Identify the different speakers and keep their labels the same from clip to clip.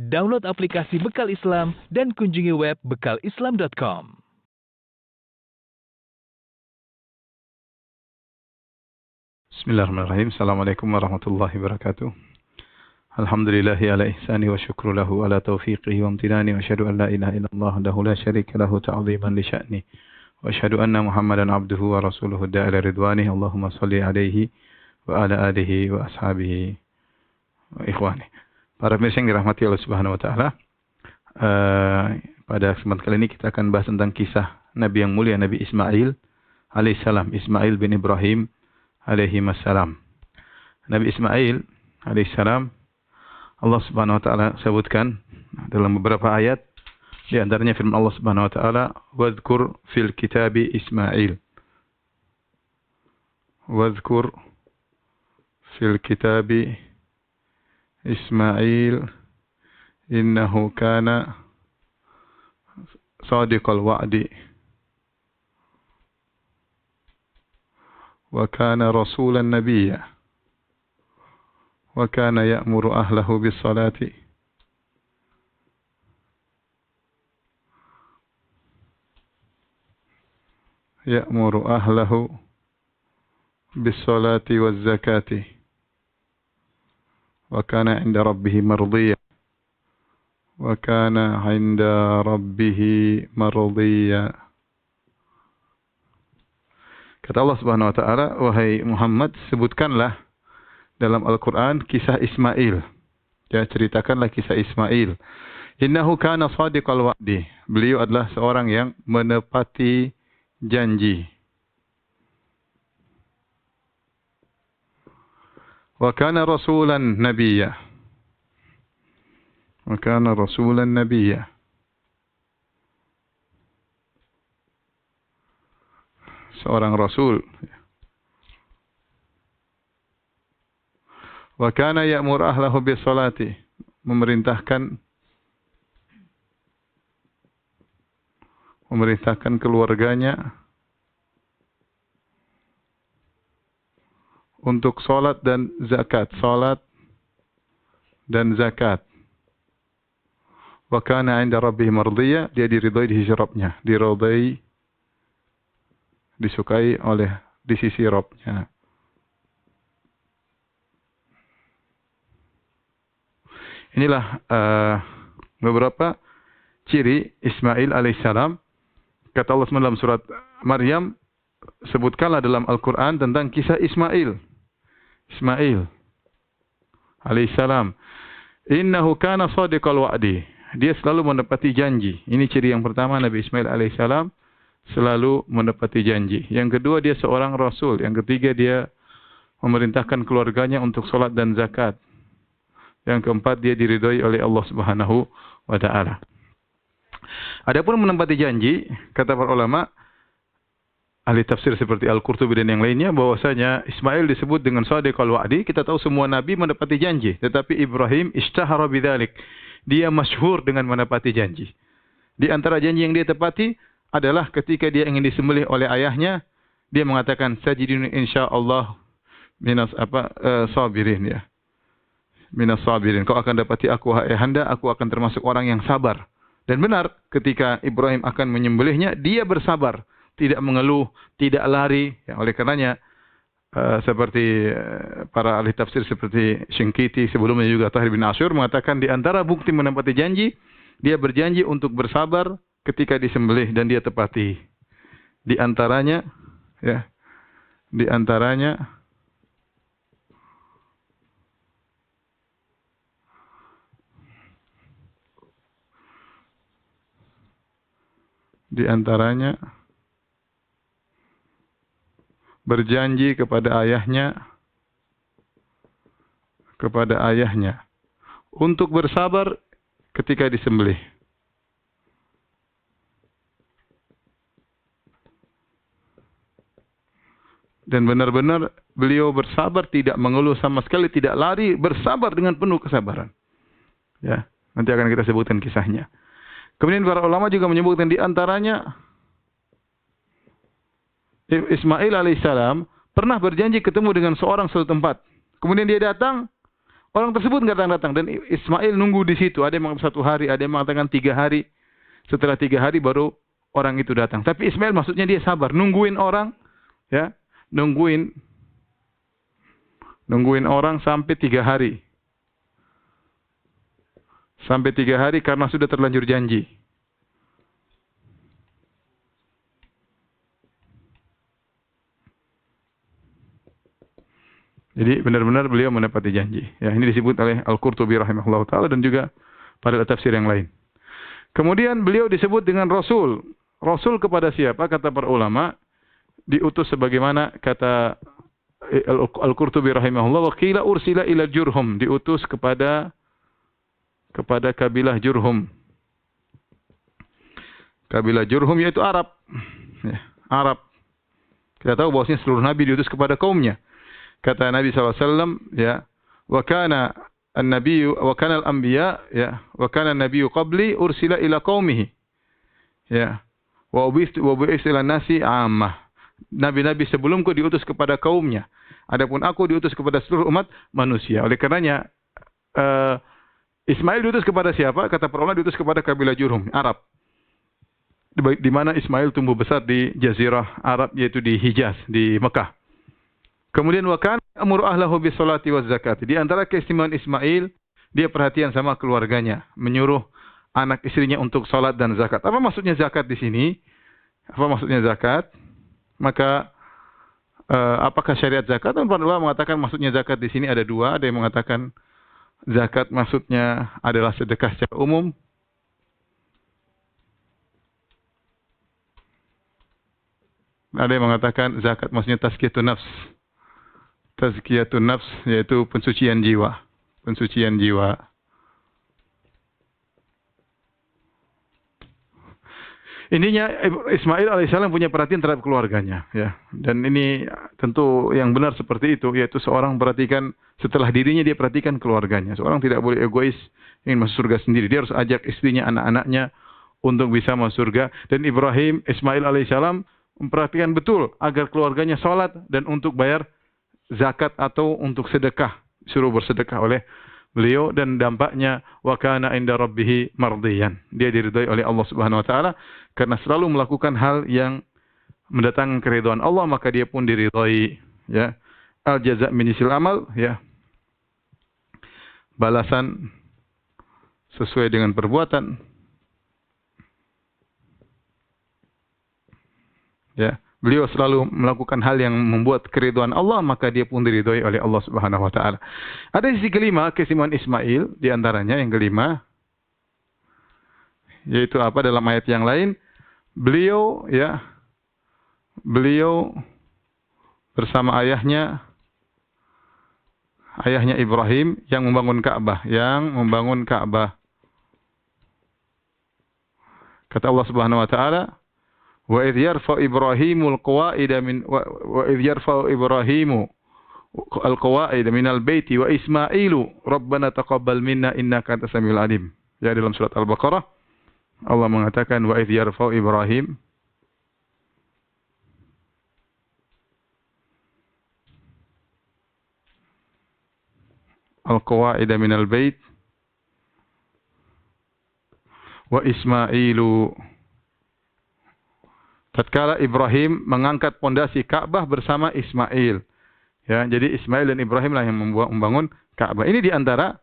Speaker 1: Download aplikasi Bekal Islam dan kunjungi web bekalislam.com.
Speaker 2: Bismillahirrahmanirrahim. Assalamualaikum warahmatullahi wabarakatuh. Alhamdulillahi ala ihsani wa syukru lahu ala taufiqihi wa amtinani wa asyhadu an la ilaha illallah wahdahu la syarika lahu ta'ziman li sya'ni wa asyhadu anna Muhammadan abduhu wa rasuluhu da'ila ridwani. Allahumma shalli alaihi wa ala alihi wa ashabihi wa ikhwani. Para pemirsa yang dirahmati Allah Subhanahu wa taala, pada kesempatan kali ini kita akan bahas tentang kisah Nabi yang mulia, Nabi Ismail alaihissalam, Ismail bin Ibrahim alaihissalam. Nabi Ismail alaihissalam, Allah Subhanahu wa taala sebutkan dalam beberapa ayat, di antaranya firman Allah Subhanahu wa taala, "Wadhkur fil kitabi Ismail." Wadhkur fil kitabi Ismail innahu kana sadiqal wa'di wa kana rasulan nabiyya wa kana ya'muru ahlahu bis salati waz zakati wa kana 'inda rabbih mardiyya Kata Allah Subhanahu wa taala, wahai Muhammad, sebutkanlah dalam Al-Qur'an kisah Ismail. Ya, ceritakanlah kisah Ismail. Innahu kana shadiqal wa'di. Beliau adalah seorang yang menepati janji. Wa kana rasulan nabiyya. Seorang rasul. Wa kana ya'muru ahlahu bis salati. Memerintahkan keluarganya untuk salat dan zakat. Wa kana 'inda rabbih mardiyya, dia diridhai di sisi Rabbnya, disukai di sisi Rabbnya. Inilah beberapa ciri Ismail alaihissalam. Kata Allah dalam surat Maryam, sebutkanlah dalam Al-Quran tentang kisah Ismail alaihissalam. Innahu kana shadiqal wa'di. Dia selalu menepati janji. Ini ciri yang pertama, Nabi Ismail alaihissalam selalu menepati janji. Yang kedua, dia seorang rasul. Yang ketiga, dia memerintahkan keluarganya untuk salat dan zakat. Yang keempat, dia diridhai oleh Allah Subhanahu wa taala. Adapun menepati janji, kata para ulama ahli tafsir seperti Al-Qurtubi dan yang lainnya, bahwasanya Ismail disebut dengan shadiqal wa'di. Kita tahu semua nabi menepati janji, tetapi Ibrahim ishtahara bidzalik. Dia masyhur dengan menepati janji. Di antara janji yang dia tepati adalah ketika dia ingin disembelih oleh ayahnya, dia mengatakan sajidun insyaallah sabirin, ya. Minas sabirin. Kau akan dapati aku, wahai handa, aku akan termasuk orang yang sabar. Dan benar, ketika Ibrahim akan menyembelihnya, dia bersabar, tidak mengeluh, tidak lari. Ya, oleh karenanya, seperti para ahli tafsir seperti Shinkiti, sebelumnya juga Tahir bin Asyur mengatakan di antara bukti menepati janji, dia berjanji untuk bersabar ketika disembelih dan dia tepati. Di antaranya berjanji kepada ayahnya untuk bersabar ketika disembelih. Dan benar-benar beliau bersabar, tidak mengeluh sama sekali, tidak lari, bersabar dengan penuh kesabaran. Ya, nanti akan kita sebutkan kisahnya. Kemudian para ulama juga menyebutkan di antaranya Ismail alaihissalam pernah berjanji ketemu dengan seorang suatu tempat. Kemudian dia datang, Orang tersebut nggak datang-datang dan Ismail nunggu di situ. Ada yang mengatakan 1 hari, ada yang mengatakan 3 hari. Setelah 3 hari baru orang itu datang. Tapi Ismail maksudnya dia sabar, nungguin orang, ya, nungguin orang sampai 3 hari. Sampai 3 hari karena sudah terlanjur janji. Jadi benar-benar beliau menepati janji. Ya, ini disebut oleh Al-Qurtubi rahimahullah taala dan juga pada tafsir yang lain. Kemudian beliau disebut dengan Rasul. Rasul kepada siapa? Kata para ulama, diutus sebagaimana kata Al-Qurtubi rahimahullah, wa qila ursila ila Jurhum, diutus kepada kabilah Jurhum. Kabilah Jurhum yaitu Arab. Ya, Arab. Kita tahu bahwasanya seluruh nabi diutus kepada kaumnya. Kata Nabi SAW, ya, wa kana an-nabiyyu wa kana al-anbiya, ya, wa kana an-nabiyyu qabli ursila ila qaumihi. Ya. Wa bu'ithu ila nasi 'ammah. Nabi-nabi sebelumku diutus kepada kaumnya. Adapun aku diutus kepada seluruh umat manusia. Oleh karenanya Ismail diutus kepada siapa? Kata para ulama diutus kepada kabilah Jurhum, Arab. Di mana Ismail tumbuh besar di jazirah Arab, yaitu di Hijaz, di Mekah. Kemudian wa kana amru ahlahu bis salati waz zakati. Di antara keistimewaan Ismail, dia perhatian sama keluarganya, menyuruh anak istrinya untuk salat dan zakat. Apa maksudnya zakat di sini? Apa maksudnya zakat? Maka apakah syariat zakat? Dan para ulama mengatakan maksudnya zakat di sini ada 2. Ada yang mengatakan zakat maksudnya adalah sedekah secara umum. Ada yang mengatakan zakat maksudnya tazkiyatun nafs. Tazkiyatun nafs yaitu pensucian jiwa. Pensucian jiwa. Intinya Ismail alaihissalam punya perhatian terhadap keluarganya, ya. Dan ini tentu yang benar seperti itu, yaitu seorang perhatikan setelah dirinya dia perhatikan keluarganya. Seorang tidak boleh egois ingin masuk surga sendiri. Dia harus ajak istrinya, anak-anaknya untuk bisa masuk surga. Dan Ismail alaihissalam memperhatikan betul agar keluarganya salat dan untuk bayar zakat atau untuk sedekah, suruh bersedekah oleh beliau, dan dampaknya wa kana inda rabbih mardiyan. Dia diridhai oleh Allah Subhanahu wa taala karena selalu melakukan hal yang mendatangkan keridhaan Allah, maka dia pun diridhai, ya. Al jaza' min jinsil amal, ya. Balasan sesuai dengan perbuatan. Ya. Beliau selalu melakukan hal yang membuat keridhaan Allah, maka dia pun diridhai oleh Allah Subhanahu wa taala. Ada sisi kelima keistimewaan Ismail, di antaranya yang kelima, yaitu apa dalam ayat yang lain? Beliau bersama ayahnya Ibrahim yang membangun Ka'bah, Kata Allah Subhanahu wa taala, wa idh yarfa'u Ibrahimul qawaida minal baiti wa Ismailu rabbana taqabbal minna innaka antas samiul alim. Ya, dalam surat Al-Baqarah Allah mengatakan wa idh yarfa'u Ibrahim al-qawaida minal bait wa Ismailu. Tatkala Ibrahim mengangkat pondasi Ka'bah bersama Ismail. Ya, jadi Ismail dan Ibrahim lah yang membangun Ka'bah. Ini di antara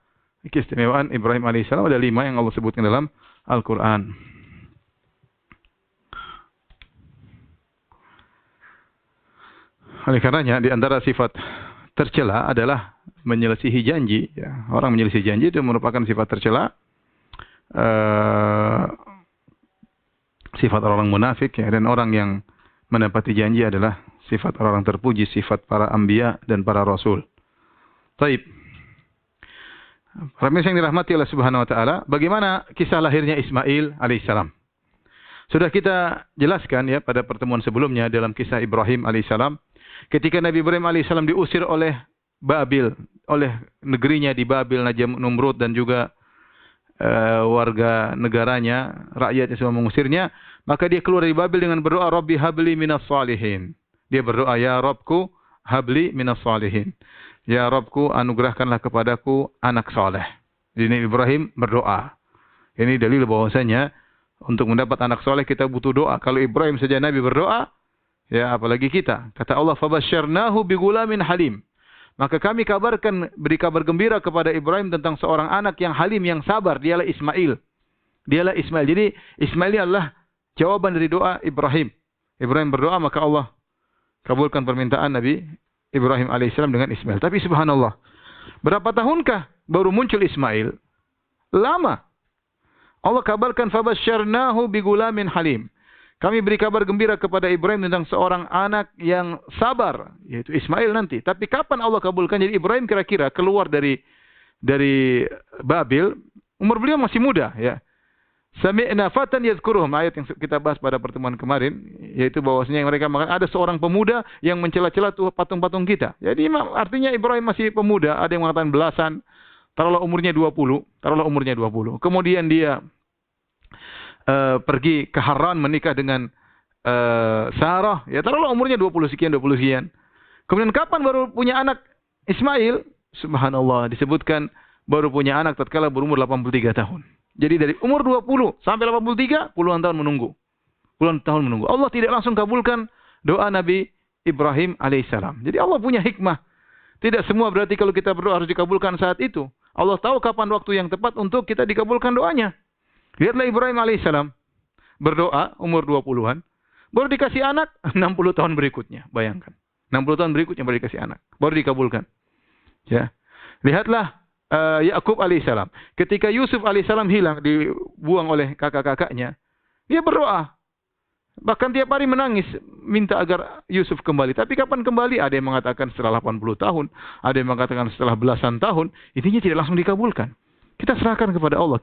Speaker 2: keistimewaan Ibrahim alaihissalam, ada 5 yang Allah sebutkan dalam Al-Quran. Oleh karenanya di antara sifat tercela adalah menyelisihi janji. Ya, orang menyelisihi janji itu merupakan sifat tercela. Sifat orang munafik, ya, dan orang yang menepati janji adalah sifat orang terpuji, sifat para anbiya dan para rasul. Taib. Para yang dirahmati Allah Subhanahu wa taala, bagaimana kisah lahirnya Ismail alaihissalam? Sudah kita jelaskan, ya, pada pertemuan sebelumnya dalam kisah Ibrahim alaihissalam, ketika Nabi Ibrahim alaihissalam diusir oleh Babil, oleh negerinya di Babil, Najam Numrud dan juga warga negaranya, rakyatnya semua mengusirnya, maka dia keluar dari Babil dengan berdoa, Rabbi habli minas salihin. Dia berdoa, ya Rabbku habli minas salihin. Ya Rabbku, anugerahkanlah kepadaku anak soleh. Jadi Ibrahim berdoa. Ini dalil bahwasanya untuk mendapat anak soleh kita butuh doa. Kalau Ibrahim saja Nabi berdoa, ya apalagi kita. Kata Allah, "Fabasyarnahu bigulamin halim." Maka kami beri kabar gembira kepada Ibrahim tentang seorang anak yang halim, yang sabar. Dialah Ismail. Dialah Ismail. Jadi Ismail ini adalah jawaban dari doa Ibrahim. Ibrahim berdoa, maka Allah kabulkan permintaan Nabi Ibrahim alaihissalam dengan Ismail. Tapi subhanallah, berapa tahunkah baru muncul Ismail? Lama. Allah kabarkan, "Fabasyarnahu bigulamin halim." Kami beri kabar gembira kepada Ibrahim tentang seorang anak yang sabar, yaitu Ismail nanti. Tapi kapan Allah kabulkan? Jadi Ibrahim kira-kira keluar dari Babil, umur beliau masih muda, ya. Sami'na fatan yadhkuruhum, ayat yang kita bahas pada pertemuan kemarin, yaitu bahwasanya yang mereka makan ada seorang pemuda yang mencela-cela tuh patung-patung kita. Jadi artinya Ibrahim masih pemuda, ada yang mengatakan belasan, taruhlah umurnya 20. Kemudian dia pergi ke Haran menikah dengan Sarah, ya taruhlah umurnya 20 sekian. Kemudian kapan baru punya anak Ismail? Subhanallah, disebutkan baru punya anak tatkala berumur 83 tahun. Jadi dari umur 20 sampai 83, puluhan tahun menunggu. Allah tidak langsung kabulkan doa Nabi Ibrahim alaihissalam. Jadi Allah punya hikmah. Tidak semua berarti kalau kita berdoa harus dikabulkan saat itu. Allah tahu kapan waktu yang tepat untuk kita dikabulkan doanya. Lihatlah Ibrahim alaihissalam berdoa umur 20-an, baru dikasih anak 60 tahun berikutnya. Bayangkan. 60 tahun berikutnya baru dikasih anak, baru dikabulkan. Ya. Lihatlah Yakub alaihissalam. Ketika Yusuf alaihissalam hilang, dibuang oleh kakak-kakaknya, dia berdoa. Bahkan tiap hari menangis, minta agar Yusuf kembali. Tapi kapan kembali? Ada yang mengatakan setelah 80 tahun, ada yang mengatakan setelah belasan tahun. Intinya tidak langsung dikabulkan. Kita serahkan kepada Allah.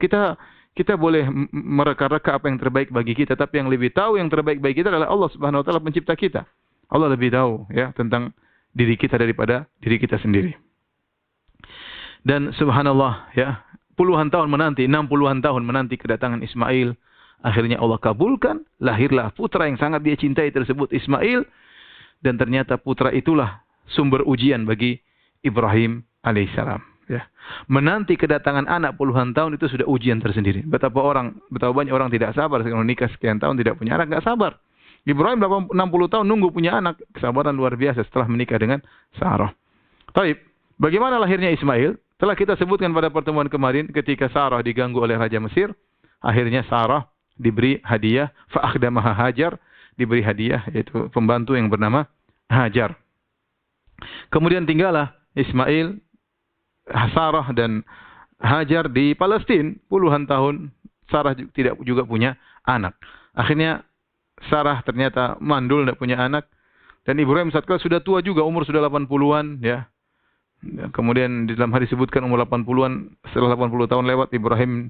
Speaker 2: Kita boleh mereka-reka apa yang terbaik bagi kita, tapi yang lebih tahu yang terbaik bagi kita adalah Allah Subhanahu wa taala, pencipta kita. Allah lebih tahu ya tentang diri kita daripada diri kita sendiri. Dan subhanallah ya, puluhan tahun menanti, 60-an tahun menanti kedatangan Ismail, akhirnya Allah kabulkan, lahirlah putra yang sangat dia cintai tersebut, Ismail, dan ternyata putra itulah sumber ujian bagi Ibrahim alaihissalam. Ya. Menanti kedatangan anak puluhan tahun itu sudah ujian tersendiri. Betapa banyak orang tidak sabar sekarang nikah sekian tahun tidak punya anak, nggak sabar. Ibrahim 60 tahun nunggu punya anak, kesabaran luar biasa setelah menikah dengan Sarah. Taib, bagaimana lahirnya Ismail? Telah kita sebutkan pada pertemuan kemarin ketika Sarah diganggu oleh Raja Mesir, akhirnya Sarah diberi hadiah, fa'akhdamaha Hajar, diberi hadiah yaitu pembantu yang bernama Hajar. Kemudian tinggallah Ismail, Sarah dan Hajar di Palestina puluhan tahun. Sarah tidak juga punya anak. Akhirnya Sarah ternyata mandul, tidak punya anak. Dan Ibrahim saat itu sudah tua juga, umur sudah 80-an ya. Kemudian di dalam hadis disebutkan umur 80-an, setelah 80 tahun lewat Ibrahim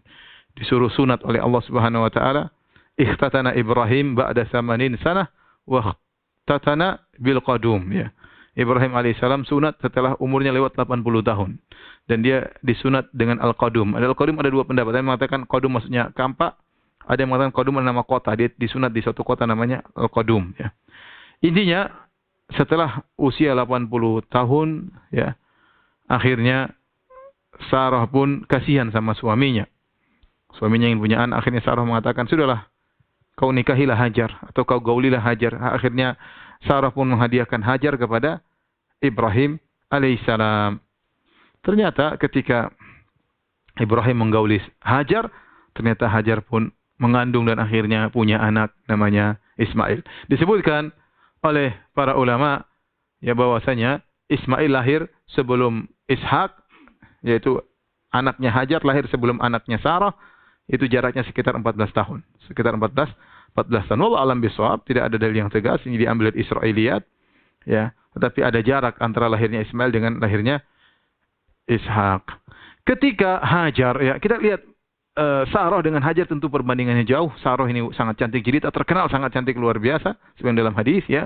Speaker 2: disuruh sunat oleh Allah Subhanahu wa taala. Ikhtatana Ibrahim ba'da 80 sanah wa ikhtatana bil qadum ya. Ibrahim alaihissalam sunat setelah umurnya lewat 80 tahun. Dan dia disunat dengan al-qadum. Al-qadum ada dua pendapat. Ada yang mengatakan qadum maksudnya kampak. Ada yang mengatakan qadum adalah nama kota. Dia disunat di suatu kota namanya al-qadum. Ya. Intinya setelah usia 80 tahun, ya, akhirnya Sarah pun kasihan sama suaminya. Suaminya yang punya anak. Akhirnya Sarah mengatakan, sudahlah, kau nikahilah Hajar. Atau kau gaulilah Hajar. Akhirnya Sarah pun menghadiahkan Hajar kepada Ibrahim alaihissalam. Ternyata ketika Ibrahim menggauli Hajar, ternyata Hajar pun mengandung dan akhirnya punya anak namanya Ismail. Disebutkan oleh para ulama ya bahwasanya Ismail lahir sebelum Ishak, yaitu anaknya Hajar lahir sebelum anaknya Sarah, itu jaraknya sekitar 14 tahun. Sekitar 14 tahun. Wallahu alam bisawab, tidak ada dalil yang tegas, ini diambil dari Israiliyat ya, tetapi ada jarak antara lahirnya Ismail dengan lahirnya Ishak. Ketika Hajar ya, kita lihat Sarah dengan Hajar tentu perbandingannya jauh. Sarah ini sangat cantik jelita, terkenal sangat cantik luar biasa seperti dalam hadis ya.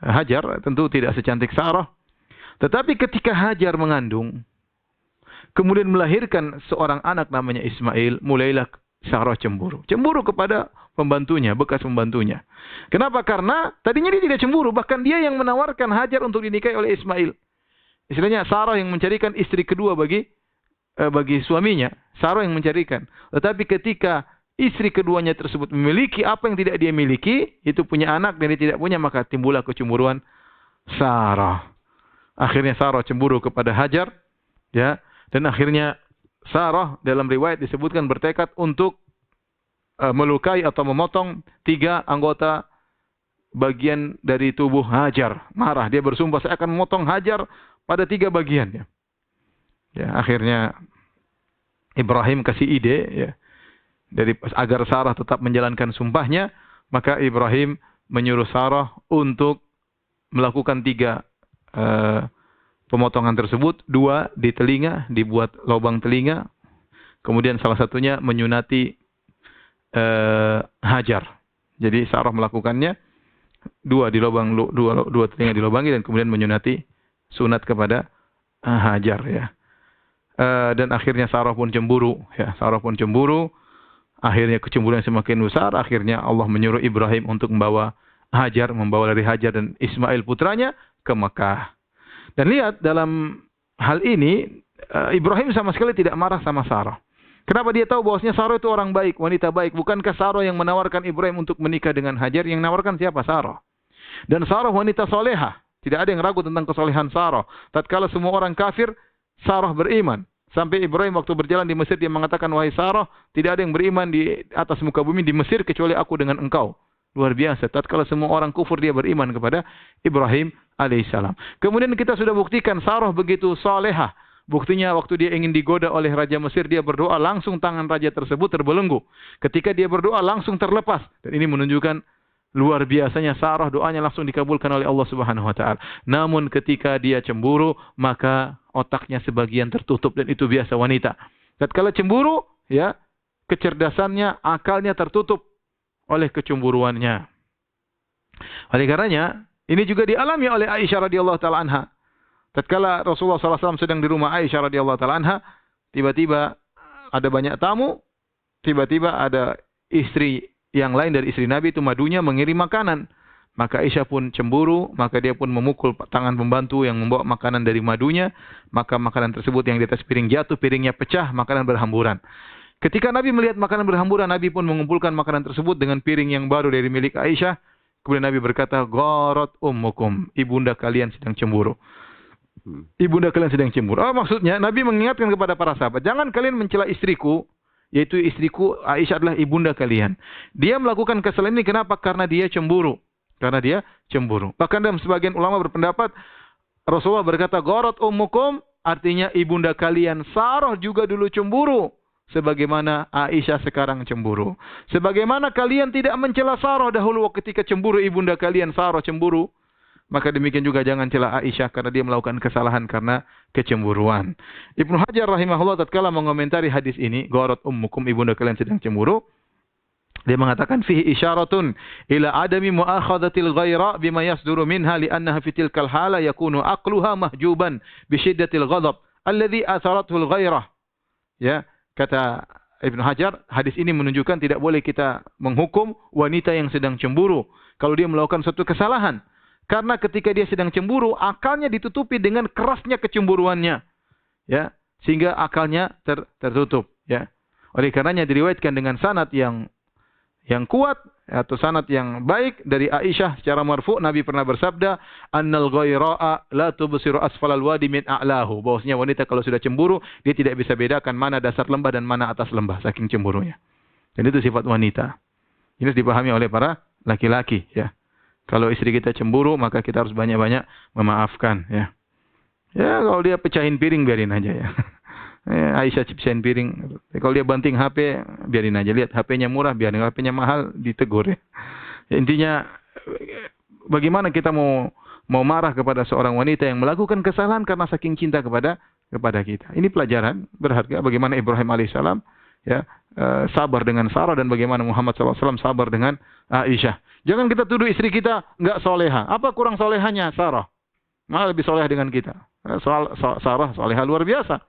Speaker 2: Hajar tentu tidak secantik Sarah. Tetapi ketika Hajar mengandung kemudian melahirkan seorang anak namanya Ismail, mulailah Sarah cemburu. Cemburu kepada pembantunya, bekas pembantunya. Kenapa? Karena tadinya dia tidak cemburu, bahkan dia yang menawarkan Hajar untuk dinikahi oleh Ismail. istilahnya Sarah yang mencarikan istri kedua bagi suaminya. Sarah yang mencarikan. Tetapi ketika istri keduanya tersebut memiliki apa yang tidak dia miliki, itu punya anak dan dia tidak punya, maka timbullah kecemburuan Sarah. Akhirnya Sarah cemburu kepada Hajar, ya, dan akhirnya Sarah dalam riwayat disebutkan bertekad untuk melukai atau memotong 3 anggota bagian dari tubuh Hajar. Marah, dia bersumpah saya akan memotong Hajar pada 3 bagian. Ya, akhirnya Ibrahim kasih ide, ya, agar Sarah tetap menjalankan sumpahnya, maka Ibrahim menyuruh Sarah untuk melakukan 3 pemotongan tersebut. 2 di telinga, dibuat lubang telinga. Kemudian salah satunya menyunati Hajar. Jadi Sarah melakukannya 2 di lubang, 2 telinga dilubangi dan kemudian menyunati sunat kepada Hajar, ya. Dan akhirnya Sarah pun cemburu, ya. Sarah pun cemburu. Akhirnya kecemburuan semakin besar. Akhirnya Allah menyuruh Ibrahim untuk membawa dari Hajar dan Ismail putranya ke Mekah. Dan lihat dalam hal ini Ibrahim sama sekali tidak marah sama Sarah. Kenapa? Dia tahu bahwasanya Sarah itu orang baik, wanita baik. Bukankah Sarah yang menawarkan Ibrahim untuk menikah dengan Hajar? Yang menawarkan siapa? Sarah. Dan Sarah wanita solehah. Tidak ada yang ragu tentang kesolehan Sarah. Tatkala semua orang kafir, Sarah beriman. Sampai Ibrahim waktu berjalan di Mesir, dia mengatakan, wahai Sarah, tidak ada yang beriman di atas muka bumi di Mesir kecuali aku dengan engkau. Luar biasa. Tatkala semua orang kufur, dia beriman kepada Ibrahim alaihissalam. Kemudian kita sudah buktikan Sarah begitu solehah. Buktinya waktu dia ingin digoda oleh Raja Mesir, dia berdoa, langsung tangan raja tersebut terbelenggu. Ketika dia berdoa, langsung terlepas. Dan ini menunjukkan luar biasanya Sarah, doanya langsung dikabulkan oleh Allah Subhanahu wa taala. Namun ketika dia cemburu, maka otaknya sebagian tertutup, dan itu biasa wanita. Tatkala cemburu, ya, kecerdasannya, akalnya tertutup oleh kecemburuannya. Oleh karenanya, ini juga dialami oleh Aisyah radhiyallahu taala anha. Tatkala Rasulullah SAW sedang di rumah Aisyah radhiyallahu taala anha, tiba-tiba ada banyak tamu, tiba-tiba ada istri yang lain dari istri Nabi itu madunya mengirim makanan. Maka Aisyah pun cemburu, maka dia pun memukul tangan pembantu yang membawa makanan dari madunya, maka makanan tersebut yang di atas piring jatuh, piringnya pecah, makanan berhamburan. Ketika Nabi melihat makanan berhamburan, Nabi pun mengumpulkan makanan tersebut dengan piring yang baru dari milik Aisyah. Kemudian Nabi berkata, gharat ummukum, ibunda kalian sedang cemburu. Ibunda kalian sedang cemburu. Maksudnya Nabi mengingatkan kepada para sahabat, jangan kalian mencela istriku, yaitu istriku Aisyah adalah ibunda kalian. Dia melakukan kesalahan ini kenapa? Karena dia cemburu. Karena dia cemburu. Bahkan dalam sebagian ulama berpendapat, Rasulullah berkata, gharat ummukum, artinya ibunda kalian Sarah juga dulu cemburu. Sebagaimana Aisyah sekarang cemburu. Sebagaimana kalian tidak mencela Sarah dahulu ketika cemburu ibunda kalian Sarah cemburu, maka demikian juga jangan cela Aisyah karena dia melakukan kesalahan karena kecemburuan. Ibnu Hajar rahimahullah tatkala mengomentari hadis ini, gharat ummukum, ibunda kalian sedang cemburu, dia mengatakan fihi isyaratun ila adami muakhadhatil ghaira bima yasduru minha li'annaha fi tilkal hala yakunu aqluha mahjuban bi shiddatil ghadab alladhi atharathu al ghairah. Ya, kata Ibnu Hajar, hadis ini menunjukkan tidak boleh kita menghukum wanita yang sedang cemburu kalau dia melakukan suatu kesalahan. Karena ketika dia sedang cemburu, akalnya ditutupi dengan kerasnya kecemburuannya, ya, sehingga akalnya tertutup, ya. Oleh karenanya diriwayatkan dengan sanad yang kuat atau sanad yang baik dari Aisyah secara marfu', Nabi pernah bersabda, annal ghaira'a la tubsiru asfalal wadi min a'lahu. Bahwasanya wanita kalau sudah cemburu, dia tidak bisa bedakan mana dasar lembah dan mana atas lembah saking cemburunya. Dan itu sifat wanita. Ini harus dipahami oleh para laki-laki, ya. Kalau istri kita cemburu, maka kita harus banyak-banyak memaafkan, ya. Ya, kalau dia pecahin piring, biarin aja, ya. Aisyah pecahin piring. Kalau dia banting HP, biarin aja. Lihat HP-nya murah, biarin. HP-nya mahal, ditegur, ya. Intinya, bagaimana kita mau marah kepada seorang wanita yang melakukan kesalahan karena saking cinta kepada kita. Ini pelajaran berharga bagaimana Ibrahim alaihissalam, ya, sabar dengan Sarah, dan bagaimana Muhammad SAW sabar dengan Aisyah. Jangan kita tuduh istri kita enggak soleha. Apa kurang solehanya Sarah? Malah lebih soleha dengan kita. Sarah soleha luar biasa.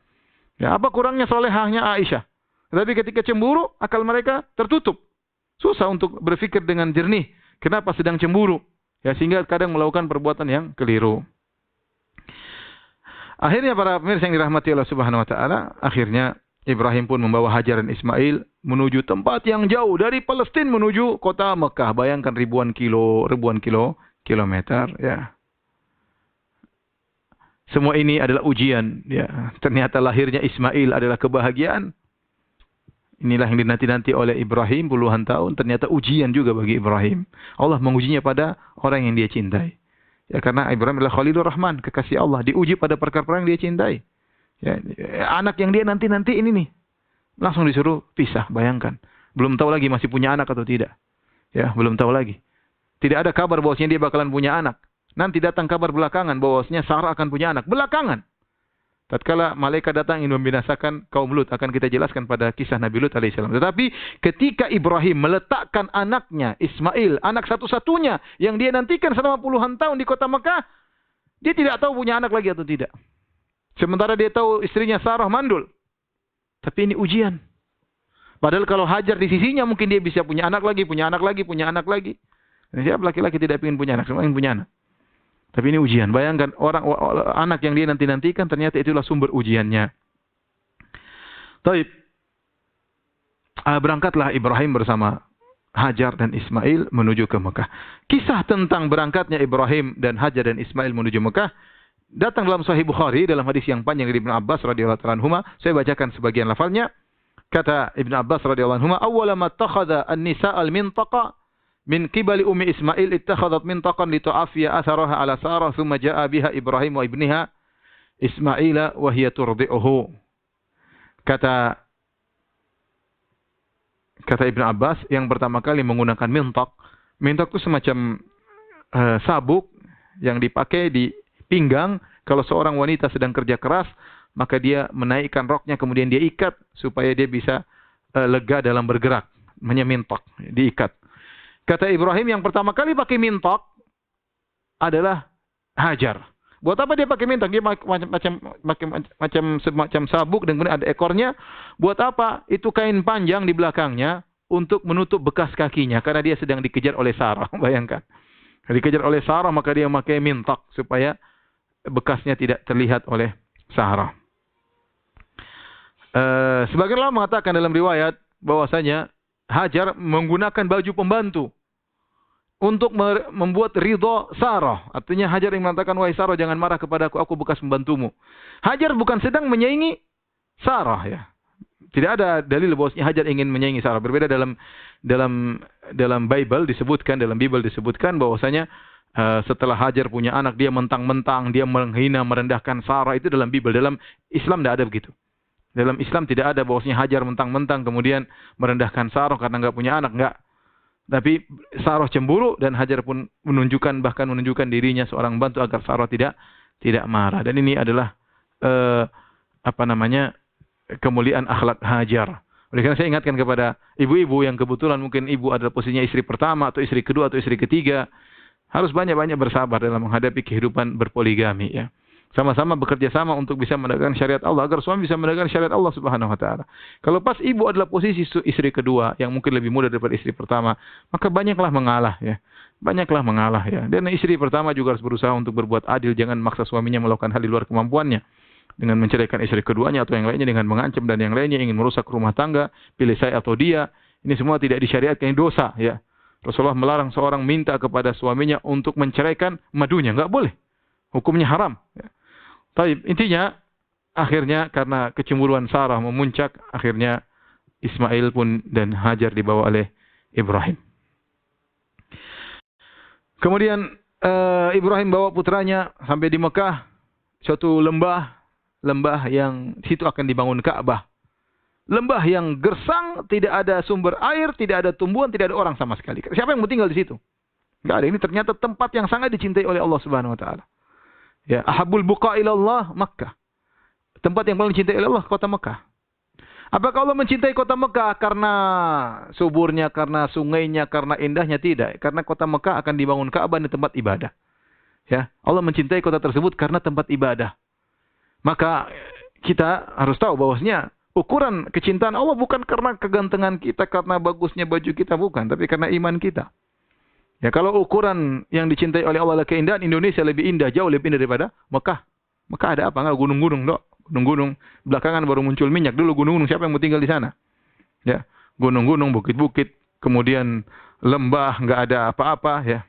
Speaker 2: Ya, apa kurangnya solehahnya Aisyah? Tapi ketika cemburu, akal mereka tertutup. Susah untuk berpikir dengan jernih. Kenapa sedang cemburu? Ya, sehingga kadang melakukan perbuatan yang keliru. Akhirnya para pemirsa yang dirahmati Allah Subhanahu wa taala, akhirnya Ibrahim pun membawa Hajar dan Ismail menuju tempat yang jauh dari Palestina menuju kota Mekah. Bayangkan ribuan kilometer ya. Semua ini adalah ujian ya. Ternyata lahirnya Ismail adalah kebahagiaan. Inilah yang dinanti-nanti oleh Ibrahim puluhan tahun, ternyata ujian juga bagi Ibrahim. Allah mengujinya pada orang yang dia cintai. Ya, karena Ibrahim adalah Khalilur Rahman, kekasih Allah, diuji pada perkara-perkara yang dia cintai. Ya, anak yang dia nanti ini nih, langsung disuruh pisah, bayangkan. Belum tahu lagi masih punya anak atau tidak. Ya, belum tahu lagi. Tidak ada kabar bahwasanya dia bakalan punya anak. Nanti datang kabar belakangan bahwasanya Sarah akan punya anak. Belakangan. Tatkala malaikat datang ingin membinasakan kaum Lut, akan kita jelaskan pada kisah Nabi Lut alaihissalam. Tetapi ketika Ibrahim meletakkan anaknya Ismail, anak satu-satunya yang dia nantikan selama puluhan tahun di kota Mekah, dia tidak tahu punya anak lagi atau tidak. Sementara dia tahu istrinya Sarah mandul. Tapi ini ujian. Padahal kalau Hajar di sisinya mungkin dia bisa punya anak lagi, punya anak lagi, punya anak lagi. Dan siapa laki-laki tidak ingin punya anak, semua ingin punya anak. Tapi ini ujian. Bayangkan anak yang dia nantikan ternyata itulah sumber ujiannya. Taib. Berangkatlah Ibrahim bersama Hajar dan Ismail menuju ke Mekah. Kisah tentang berangkatnya Ibrahim dan Hajar dan Ismail menuju Mekah datang dalam Sahih Bukhari dalam hadis yang panjang dari Ibnu Abbas radhiyallahu anhuma. Saya bacakan sebagian lafalnya. Kata Ibnu Abbas radhiyallahu anhuma, "Awwala ma takhadha an-nisa' al-mintaqa min qibali ummi Ismail ittakhadhat mintaqan li tu'afiya atharaha ala Sarah thumma ja'a biha Ibrahim wa ibniha Ismaila wa hiya turdi'uhu." Kata Ibnu Abbas, yang pertama kali menggunakan mintak. Mintak itu semacam sabuk yang dipakai di pinggang kalau seorang wanita sedang kerja keras, maka dia menaikkan roknya kemudian dia ikat supaya dia bisa lega dalam bergerak, menyemintak, diikat. Kata Ibrahim yang pertama kali pakai mintak adalah Hajar. Buat apa dia pakai mintak? Dia macam sabuk dan kemudian ada ekornya. Buat apa? Itu kain panjang di belakangnya untuk menutup bekas kakinya karena dia sedang dikejar oleh Sarah. Bayangkan. Dikejar oleh Sarah maka dia memakai mintak supaya bekasnya tidak terlihat oleh Sarah. Sebagian ulama mengatakan dalam riwayat bahwasanya Hajar menggunakan baju pembantu untuk membuat ridho Sarah. Artinya Hajar yang mengatakan, "Wahai Sarah, jangan marah kepadaku, aku bekas pembantumu." Hajar bukan sedang menyaingi Sarah ya. Tidak ada dalil bahwasanya Hajar ingin menyaingi Sarah. Berbeda dalam Bible disebutkan bahwasanya setelah Hajar punya anak dia mentang-mentang dia menghina merendahkan Sarah. Itu dalam Bible. Dalam Islam tidak ada begitu. Dalam Islam tidak ada bahwasanya Hajar mentang-mentang kemudian merendahkan Sarah karena enggak punya anak, enggak. Tapi Sarah cemburu dan Hajar pun bahkan menunjukkan dirinya seorang bantu agar Sarah tidak marah. Dan ini adalah kemuliaan akhlak Hajar. Oleh karena saya ingatkan kepada ibu-ibu yang kebetulan mungkin ibu adalah posisinya istri pertama atau istri kedua atau istri ketiga, harus banyak-banyak bersabar dalam menghadapi kehidupan berpoligami ya. Sama-sama bekerja sama untuk bisa menegakkan syariat Allah agar suami bisa menegakkan syariat Allah Subhanahu wa taala. Kalau pas ibu adalah posisi istri kedua yang mungkin lebih muda daripada istri pertama, maka banyaklah mengalah ya. Banyaklah mengalah ya. Dan istri pertama juga harus berusaha untuk berbuat adil, jangan memaksa suaminya melakukan hal di luar kemampuannya. Dengan menceraikan istri keduanya atau yang lainnya dengan mengancam dan yang lainnya ingin merusak rumah tangga, pilih saya atau dia. Ini semua tidak disyariatkan, dosa ya. Rasulullah melarang seorang minta kepada suaminya untuk menceraikan madunya, enggak boleh. Hukumnya haram ya. Tapi intinya akhirnya karena kecemburuan Sarah memuncak, akhirnya Ismail pun dan Hajar dibawa oleh Ibrahim. Kemudian Ibrahim bawa putranya sampai di Mekah, suatu lembah yang situ akan dibangun Ka'bah. Lembah yang gersang, tidak ada sumber air, tidak ada tumbuhan, tidak ada orang sama sekali. Siapa yang mau tinggal di situ? Enggak ada. Ini ternyata tempat yang sangat dicintai oleh Allah Subhanahu wa taala. Ya, ahabul buqa ilallah Makkah. Tempat yang paling dicintai oleh Allah, kota Mekah. Apakah Allah mencintai kota Mekah karena suburnya, karena sungainya, karena indahnya? Tidak. Karena kota Mekah akan dibangun Ka'bah di tempat ibadah. Ya, Allah mencintai kota tersebut karena tempat ibadah. Maka kita harus tahu bahwasanya ukuran kecintaan Allah bukan karena kegantengan kita, karena bagusnya baju kita, bukan. Tapi karena iman kita. Ya, kalau ukuran yang dicintai oleh Allah adalah keindahan, Indonesia lebih indah, jauh lebih indah daripada Mekah. Mekah ada apa? Enggak gunung-gunung, Dok. Gunung-gunung. Belakangan baru muncul minyak. Dulu gunung-gunung, siapa yang mau tinggal di sana? Ya, gunung-gunung, bukit-bukit, kemudian lembah, enggak ada apa-apa, ya.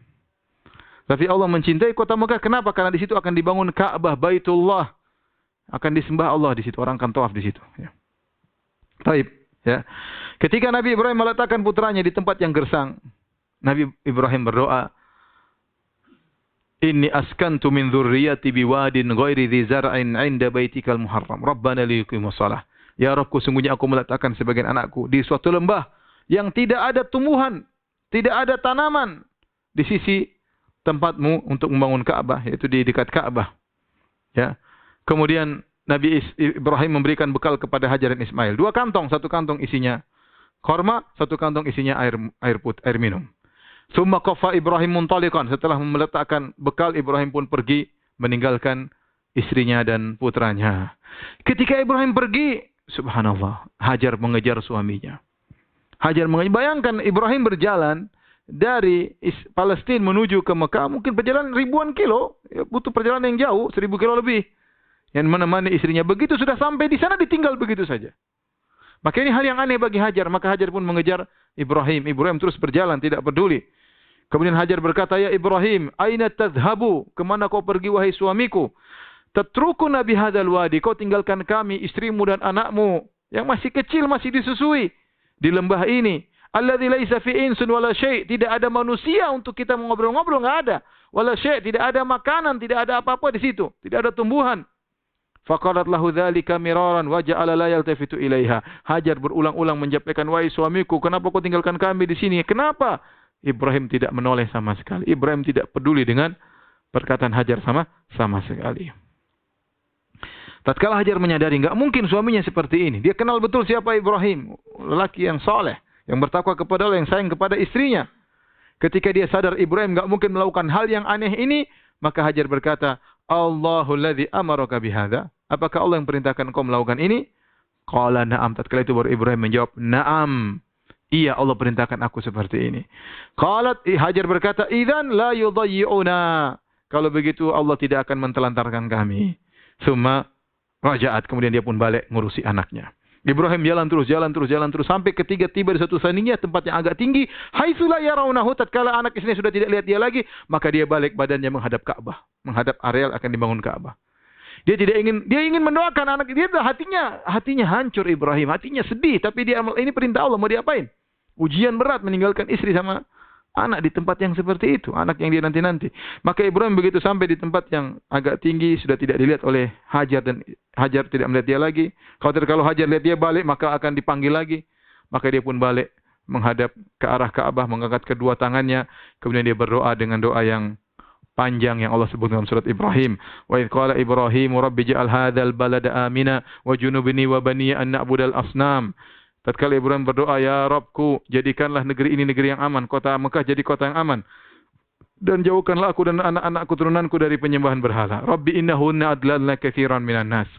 Speaker 2: Tapi Allah mencintai kota Mekah. Kenapa? Karena di situ akan dibangun Ka'bah, Baitullah. Akan disembah Allah di situ. Orang akan tawaf di situ, ya. Baik, ya. Ketika Nabi Ibrahim meletakkan putranya di tempat yang gersang, Nabi Ibrahim berdoa, Inni askantu min dzurriyyati biwadin ghairi dzi zar'in 'inda baitikal muharram. Rabbana liyuqimus shalah. Ya Rabbku, sungguhnya aku meletakkan sebagian anakku di suatu lembah yang tidak ada tumbuhan, tidak ada tanaman di sisi tempatmu untuk membangun Ka'bah, yaitu di dekat Ka'bah. Ya. Kemudian Nabi Ibrahim memberikan bekal kepada Hajar dan Ismail. 2 kantong, 1 kantong isinya korma, 1 kantong isinya air minum. Summa qafa Ibrahim muntaliqan. Setelah meletakkan bekal, Ibrahim pun pergi meninggalkan istrinya dan putranya. Ketika Ibrahim pergi, subhanallah, Hajar mengejar suaminya. Hajar mengejar. Bayangkan Ibrahim berjalan dari Palestina menuju ke Mekah, mungkin perjalanan ribuan kilo, ya, butuh perjalanan yang jauh, 1000 kilo lebih. Yang menemani istrinya. Begitu sudah sampai di sana, ditinggal begitu saja. Maka ini hal yang aneh bagi Hajar. Maka Hajar pun mengejar Ibrahim. Ibrahim terus berjalan, tidak peduli. Kemudian Hajar berkata, Ya Ibrahim, aina tadhhabu? Kemana kau pergi wahai suamiku? Tatruku nabi hadzal wadi. Kau tinggalkan kami, istrimu dan anakmu yang masih kecil, masih disusui di lembah ini. Alladzi laisa fi insun wala syai'. Tidak ada manusia untuk kita mengobrol-ngobrol, enggak ada. Wala syai', tidak ada makanan, tidak ada apa-apa di situ, tidak ada tumbuhan. Faqalat lahu dzalika miraran wa ja'ala la yaltafitu ilaiha. Hajar berulang-ulang menyampaikan, wahai suamiku, kenapa kau tinggalkan kami di sini? Kenapa? Ibrahim tidak menoleh sama sekali. Ibrahim tidak peduli dengan perkataan Hajar sama sekali. Tatkala Hajar menyadari enggak mungkin suaminya seperti ini. Dia kenal betul siapa Ibrahim, lelaki yang saleh, yang bertakwa kepada Allah, yang sayang kepada istrinya. Ketika dia sadar Ibrahim enggak mungkin melakukan hal yang aneh ini, maka Hajar berkata, Allahul ladzi amaraka bihadza. Apakah Allah yang perintahkan engkau melakukan ini? Qala na'am. Tatkala itu baru Ibrahim menjawab, na'am. Iya, Allah perintahkan aku seperti ini. Qalat, Hajar berkata, idzan la yudayyi'una. Kalau begitu Allah tidak akan mentelantarkan kami. Summa raja'at. Kemudian dia pun balik ngurusi anaknya. Ibrahim jalan terus sampai ketiga tiba di satu saniyah, tempat yang agak tinggi. Haitsu la yarawnahu. Tatkala anak istrinya sudah tidak lihat dia lagi, maka dia balik badannya menghadap Ka'bah, menghadap areal akan dibangun Ka'bah. Dia ingin mendoakan anak dia, hatinya hancur Ibrahim, hatinya sedih, tapi ini perintah Allah, mau diapain? Ujian berat meninggalkan istri sama anak di tempat yang seperti itu, anak yang dia nanti-nanti. Maka Ibrahim begitu sampai di tempat yang agak tinggi, sudah tidak dilihat oleh Hajar dan Hajar tidak melihat dia lagi. Kalau Hajar lihat dia balik, maka akan dipanggil lagi. Maka dia pun balik menghadap ke arah Ka'bah, mengangkat kedua tangannya, kemudian dia berdoa dengan doa yang panjang yang Allah sebut dalam surat Ibrahim. Wa idz qala Ibrahim rabbi ij'al hadzal balada amina wa junubni wa bani an na'budal asnam. Tatkala Ibrahim berdoa, ya Rabbku, jadikanlah negeri ini negeri yang aman, kota Mekah jadi kota yang aman. Dan jauhkanlah aku dan anak-anakku turunanku dari penyembahan berhala. Rabbi innahunna adlalna katsiran minan nas.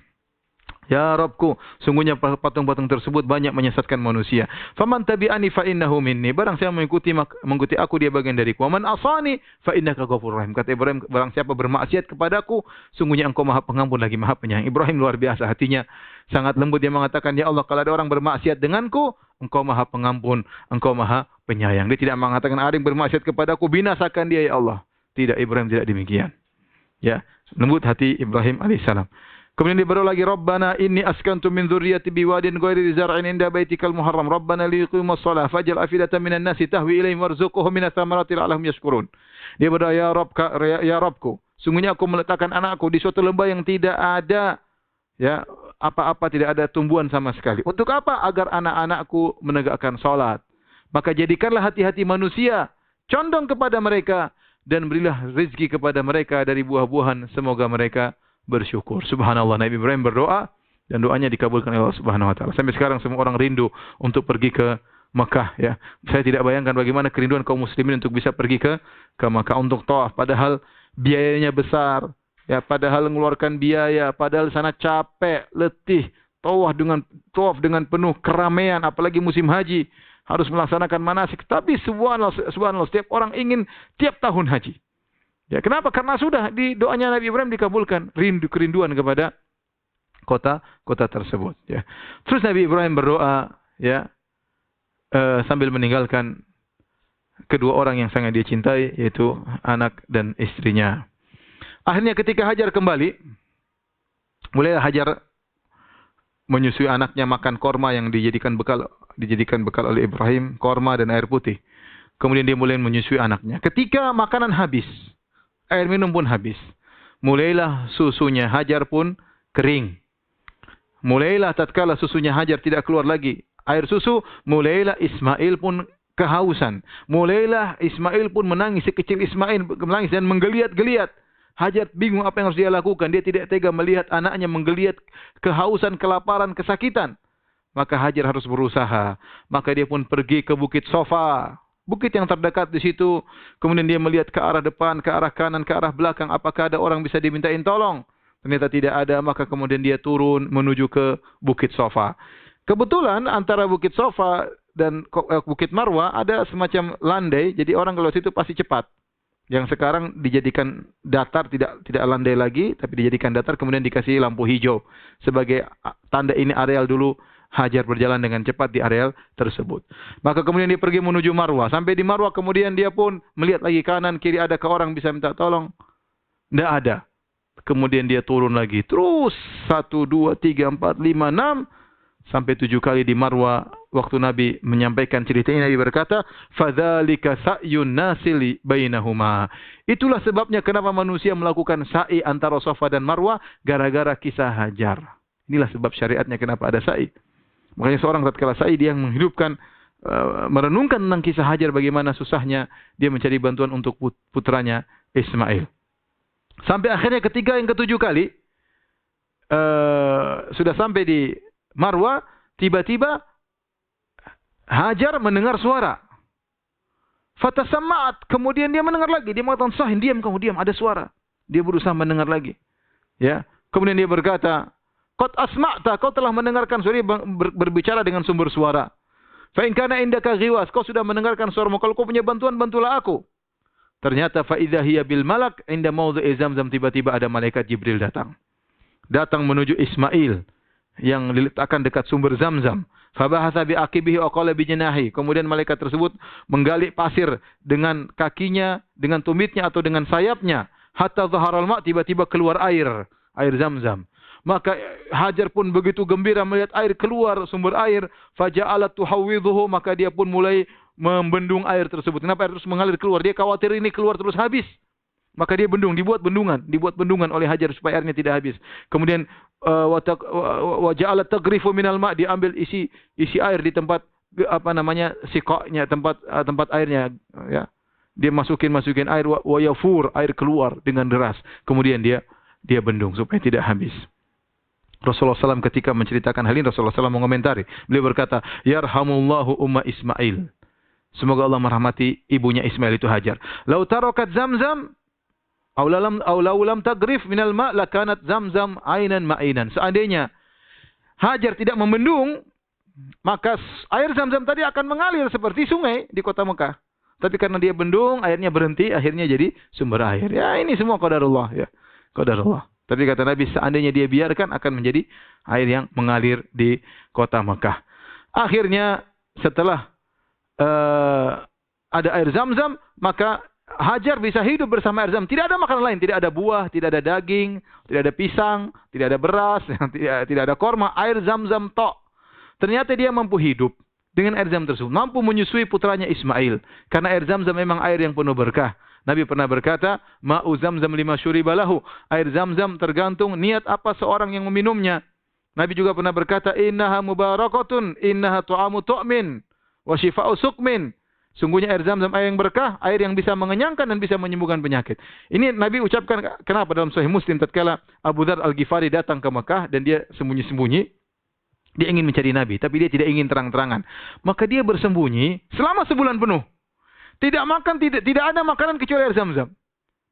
Speaker 2: Ya Rabbku, sungguhnya patung-patung tersebut banyak menyesatkan manusia. Faman tabi'ani fa innahu minni. Barang siapa mengikuti aku, dia bagian dariku. Wa man asani fa innaka ghafurur rahim. Kata Ibrahim, barang siapa bermaksiat kepadaku, sungguhnya engkau Maha Pengampun lagi Maha Penyayang. Ibrahim luar biasa, hatinya sangat lembut. Dia mengatakan, ya Allah, kalau ada orang bermaksiat denganku, engkau Maha Pengampun, engkau Maha Penyayang. Dia tidak mengatakan ada yang bermaksiat kepadaku, binasakan dia ya Allah. Tidak, Ibrahim tidak demikian. Ya, lembut hati Ibrahim alaihissalam. Kemudian dia berdoa lagi, Rabbana inni askantu min dzurriyyati biwadin ghairi zar'in inda baitikal muharram. Rabbana liqimus shalah faj'al afidatan minan nasi tahwi ilaihim warzuqhum minats thamarati la'allahum yashkurun. Dia berdoa, ya Rabbku, sungguhnya aku meletakkan anakku di suatu lembah yang tidak ada ya apa-apa, tidak ada tumbuhan sama sekali. Untuk apa? Agar anak-anakku menegakkan salat. Maka jadikanlah hati-hati manusia condong kepada mereka dan berilah rezeki kepada mereka dari buah-buahan, semoga mereka bersyukur. Subhanallah, Nabi Ibrahim berdoa dan doanya dikabulkan oleh Allah Subhanahu wa taala. Sampai sekarang semua orang rindu untuk pergi ke Mekah, ya. Saya tidak bayangkan bagaimana kerinduan kaum muslimin untuk bisa pergi ke Mekah untuk tawaf, padahal biayanya besar, ya, padahal mengeluarkan biaya, padahal sana capek, letih, tawaf dengan penuh keramaian, apalagi musim haji harus melaksanakan manasik. Tapi subhanallah, setiap orang ingin tiap tahun haji. Ya, kenapa? Karena sudah di doanya Nabi Ibrahim dikabulkan, kerinduan kepada kota tersebut. Ya. Terus Nabi Ibrahim berdoa, ya, sambil meninggalkan kedua orang yang sangat dia cintai, yaitu anak dan istrinya. Akhirnya ketika Hajar kembali, mulailah Hajar menyusui anaknya makan korma yang dijadikan bekal oleh Ibrahim, korma dan air putih. Kemudian dia mulai menyusui anaknya. Ketika makanan habis, air minum pun habis, mulailah susunya Hajar pun kering. Mulailah tatkala susunya Hajar tidak keluar lagi air susu, mulailah Ismail pun kehausan. Mulailah Ismail pun menangis, sekecil Ismail menangis dan menggeliat-geliat. Hajar bingung apa yang harus dia lakukan. Dia tidak tega melihat anaknya menggeliat kehausan, kelaparan, kesakitan. Maka Hajar harus berusaha. Maka dia pun pergi ke Bukit Sofa, bukit yang terdekat di situ. Kemudian dia melihat ke arah depan, ke arah kanan, ke arah belakang. Apakah ada orang bisa dimintain tolong? Ternyata tidak ada. Maka kemudian dia turun menuju ke Bukit Sofa. Kebetulan antara Bukit Sofa dan Bukit Marwah ada semacam landai. Jadi orang kalau situ pasti cepat. Yang sekarang dijadikan datar, tidak landai lagi, tapi dijadikan datar, kemudian dikasih lampu hijau sebagai tanda ini areal dulu Hajar berjalan dengan cepat di areal tersebut. Maka kemudian dia pergi menuju Marwah. Sampai di Marwah kemudian dia pun melihat lagi kanan kiri, adakah orang bisa minta tolong? Tidak ada. Kemudian dia turun lagi. Terus 1, 2, 3, 4, 5, 6 sampai 7 kali di Marwah. Waktu Nabi menyampaikan cerita ini, Nabi berkata, "Fadzalika sa'yun nasili bainahuma." Itulah sebabnya kenapa manusia melakukan sa'i antara Safa dan Marwah, gara-gara kisah Hajar. Inilah sebab syariatnya kenapa ada sa'i. Makanya seorang tatkala sa'i dia yang menghidupkan, merenungkan tentang kisah Hajar, bagaimana susahnya dia mencari bantuan untuk putranya Ismail. Sampai akhirnya ketika yang ke-7 kali sudah sampai di Marwah, tiba-tiba Hajar mendengar suara. Fatasamma'at, kemudian dia mendengar lagi. Dia mengatakan, "Sahin, diam kamu, diam, ada suara." Dia berusaha mendengar lagi. Ya. Kemudian dia berkata, "Qad asma'ta, kau telah mendengarkan suara." Dia berbicara dengan sumber suara. "Fa in kana indaka ghiwas, kau sudah mendengarkan suaramu. Kalau kau punya bantuan, bantulah aku." Ternyata fa idza hiya bil malak inda maudhi'i Zamzam, tiba-tiba ada malaikat Jibril datang. Datang menuju Ismail yang diletakkan dekat sumber Zamzam. Fabahatha bi aqibihi wa qala bi janahi. Kemudian malaikat tersebut menggali pasir dengan kakinya, dengan tumitnya atau dengan sayapnya. Hatta zaharal ma', tiba-tiba keluar air Zamzam. Maka Hajar pun begitu gembira melihat air keluar, sumber air. Faja'alat tuhawwidhuhu, maka dia pun mulai membendung air tersebut. Kenapa air terus mengalir keluar? Dia khawatir ini keluar terus habis. Maka dia dibuat bendungan oleh Hajar supaya airnya tidak habis. Kemudian wa ja'alat taghrifu minal ma', diambil isi air di tempat siqanya, tempat airnya, ya. Dia masukin air, wa yafur, air keluar dengan deras. Kemudian dia bendung supaya tidak habis. Rasulullah SAW ketika menceritakan hal ini, Rasulullah SAW mengomentari. Beliau berkata, "Yarhamullahu umma Ismail." Semoga Allah merahmati ibunya Ismail, itu Hajar. "Lau tarakat Zamzam aw lam tagrif minal ma' lakanat Zamzam ainan ma'inan." Seandainya Hajar tidak membendung, maka air Zamzam tadi akan mengalir seperti sungai di kota Mekah. Tapi karena dia bendung, airnya berhenti, akhirnya jadi sumber air. Ya, ini semua qadarullah, ya. Qadarullah. Tapi kata Nabi, seandainya dia biarkan, akan menjadi air yang mengalir di kota Mekah. Akhirnya setelah ada air Zamzam, maka Hajar bisa hidup bersama air Zamzam. Tidak ada makanan lain, tidak ada buah, tidak ada daging, tidak ada pisang, tidak ada beras, tidak ada korma, air Zamzam tok. Ternyata dia mampu hidup dengan air Zamzam tersebut, mampu menyusui putranya Ismail. Karena air Zamzam memang air yang penuh berkah. Nabi pernah berkata, "Ma'u Zamzam lima syuriba lahu." Air Zamzam tergantung niat apa seorang yang meminumnya. Nabi juga pernah berkata, "Innaha mubarakatun, innaha tu'amu tu'min, wa shifa'u suqmin." Sungguhnya air Zamzam air yang berkah, air yang bisa mengenyangkan dan bisa menyembuhkan penyakit. Ini Nabi ucapkan kenapa dalam Sahih Muslim tatkala Abu Dzar Al-Ghifari datang ke Mekah dan dia sembunyi-sembunyi. Dia ingin mencari Nabi, tapi dia tidak ingin terang-terangan. Maka dia bersembunyi selama sebulan penuh. Tidak makan, tidak ada makanan kecuali air Zamzam.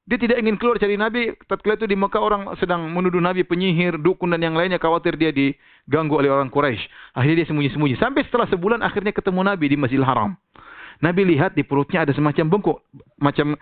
Speaker 2: Dia tidak ingin keluar cari Nabi. Tatkala itu di Mekah orang sedang menuduh Nabi penyihir, dukun dan yang lainnya, khawatir dia diganggu oleh orang Quraisy. Akhirnya dia sembunyi-sembunyi. Sampai setelah sebulan akhirnya ketemu Nabi di Masjidil Haram. Nabi lihat di perutnya ada semacam bengkok, macam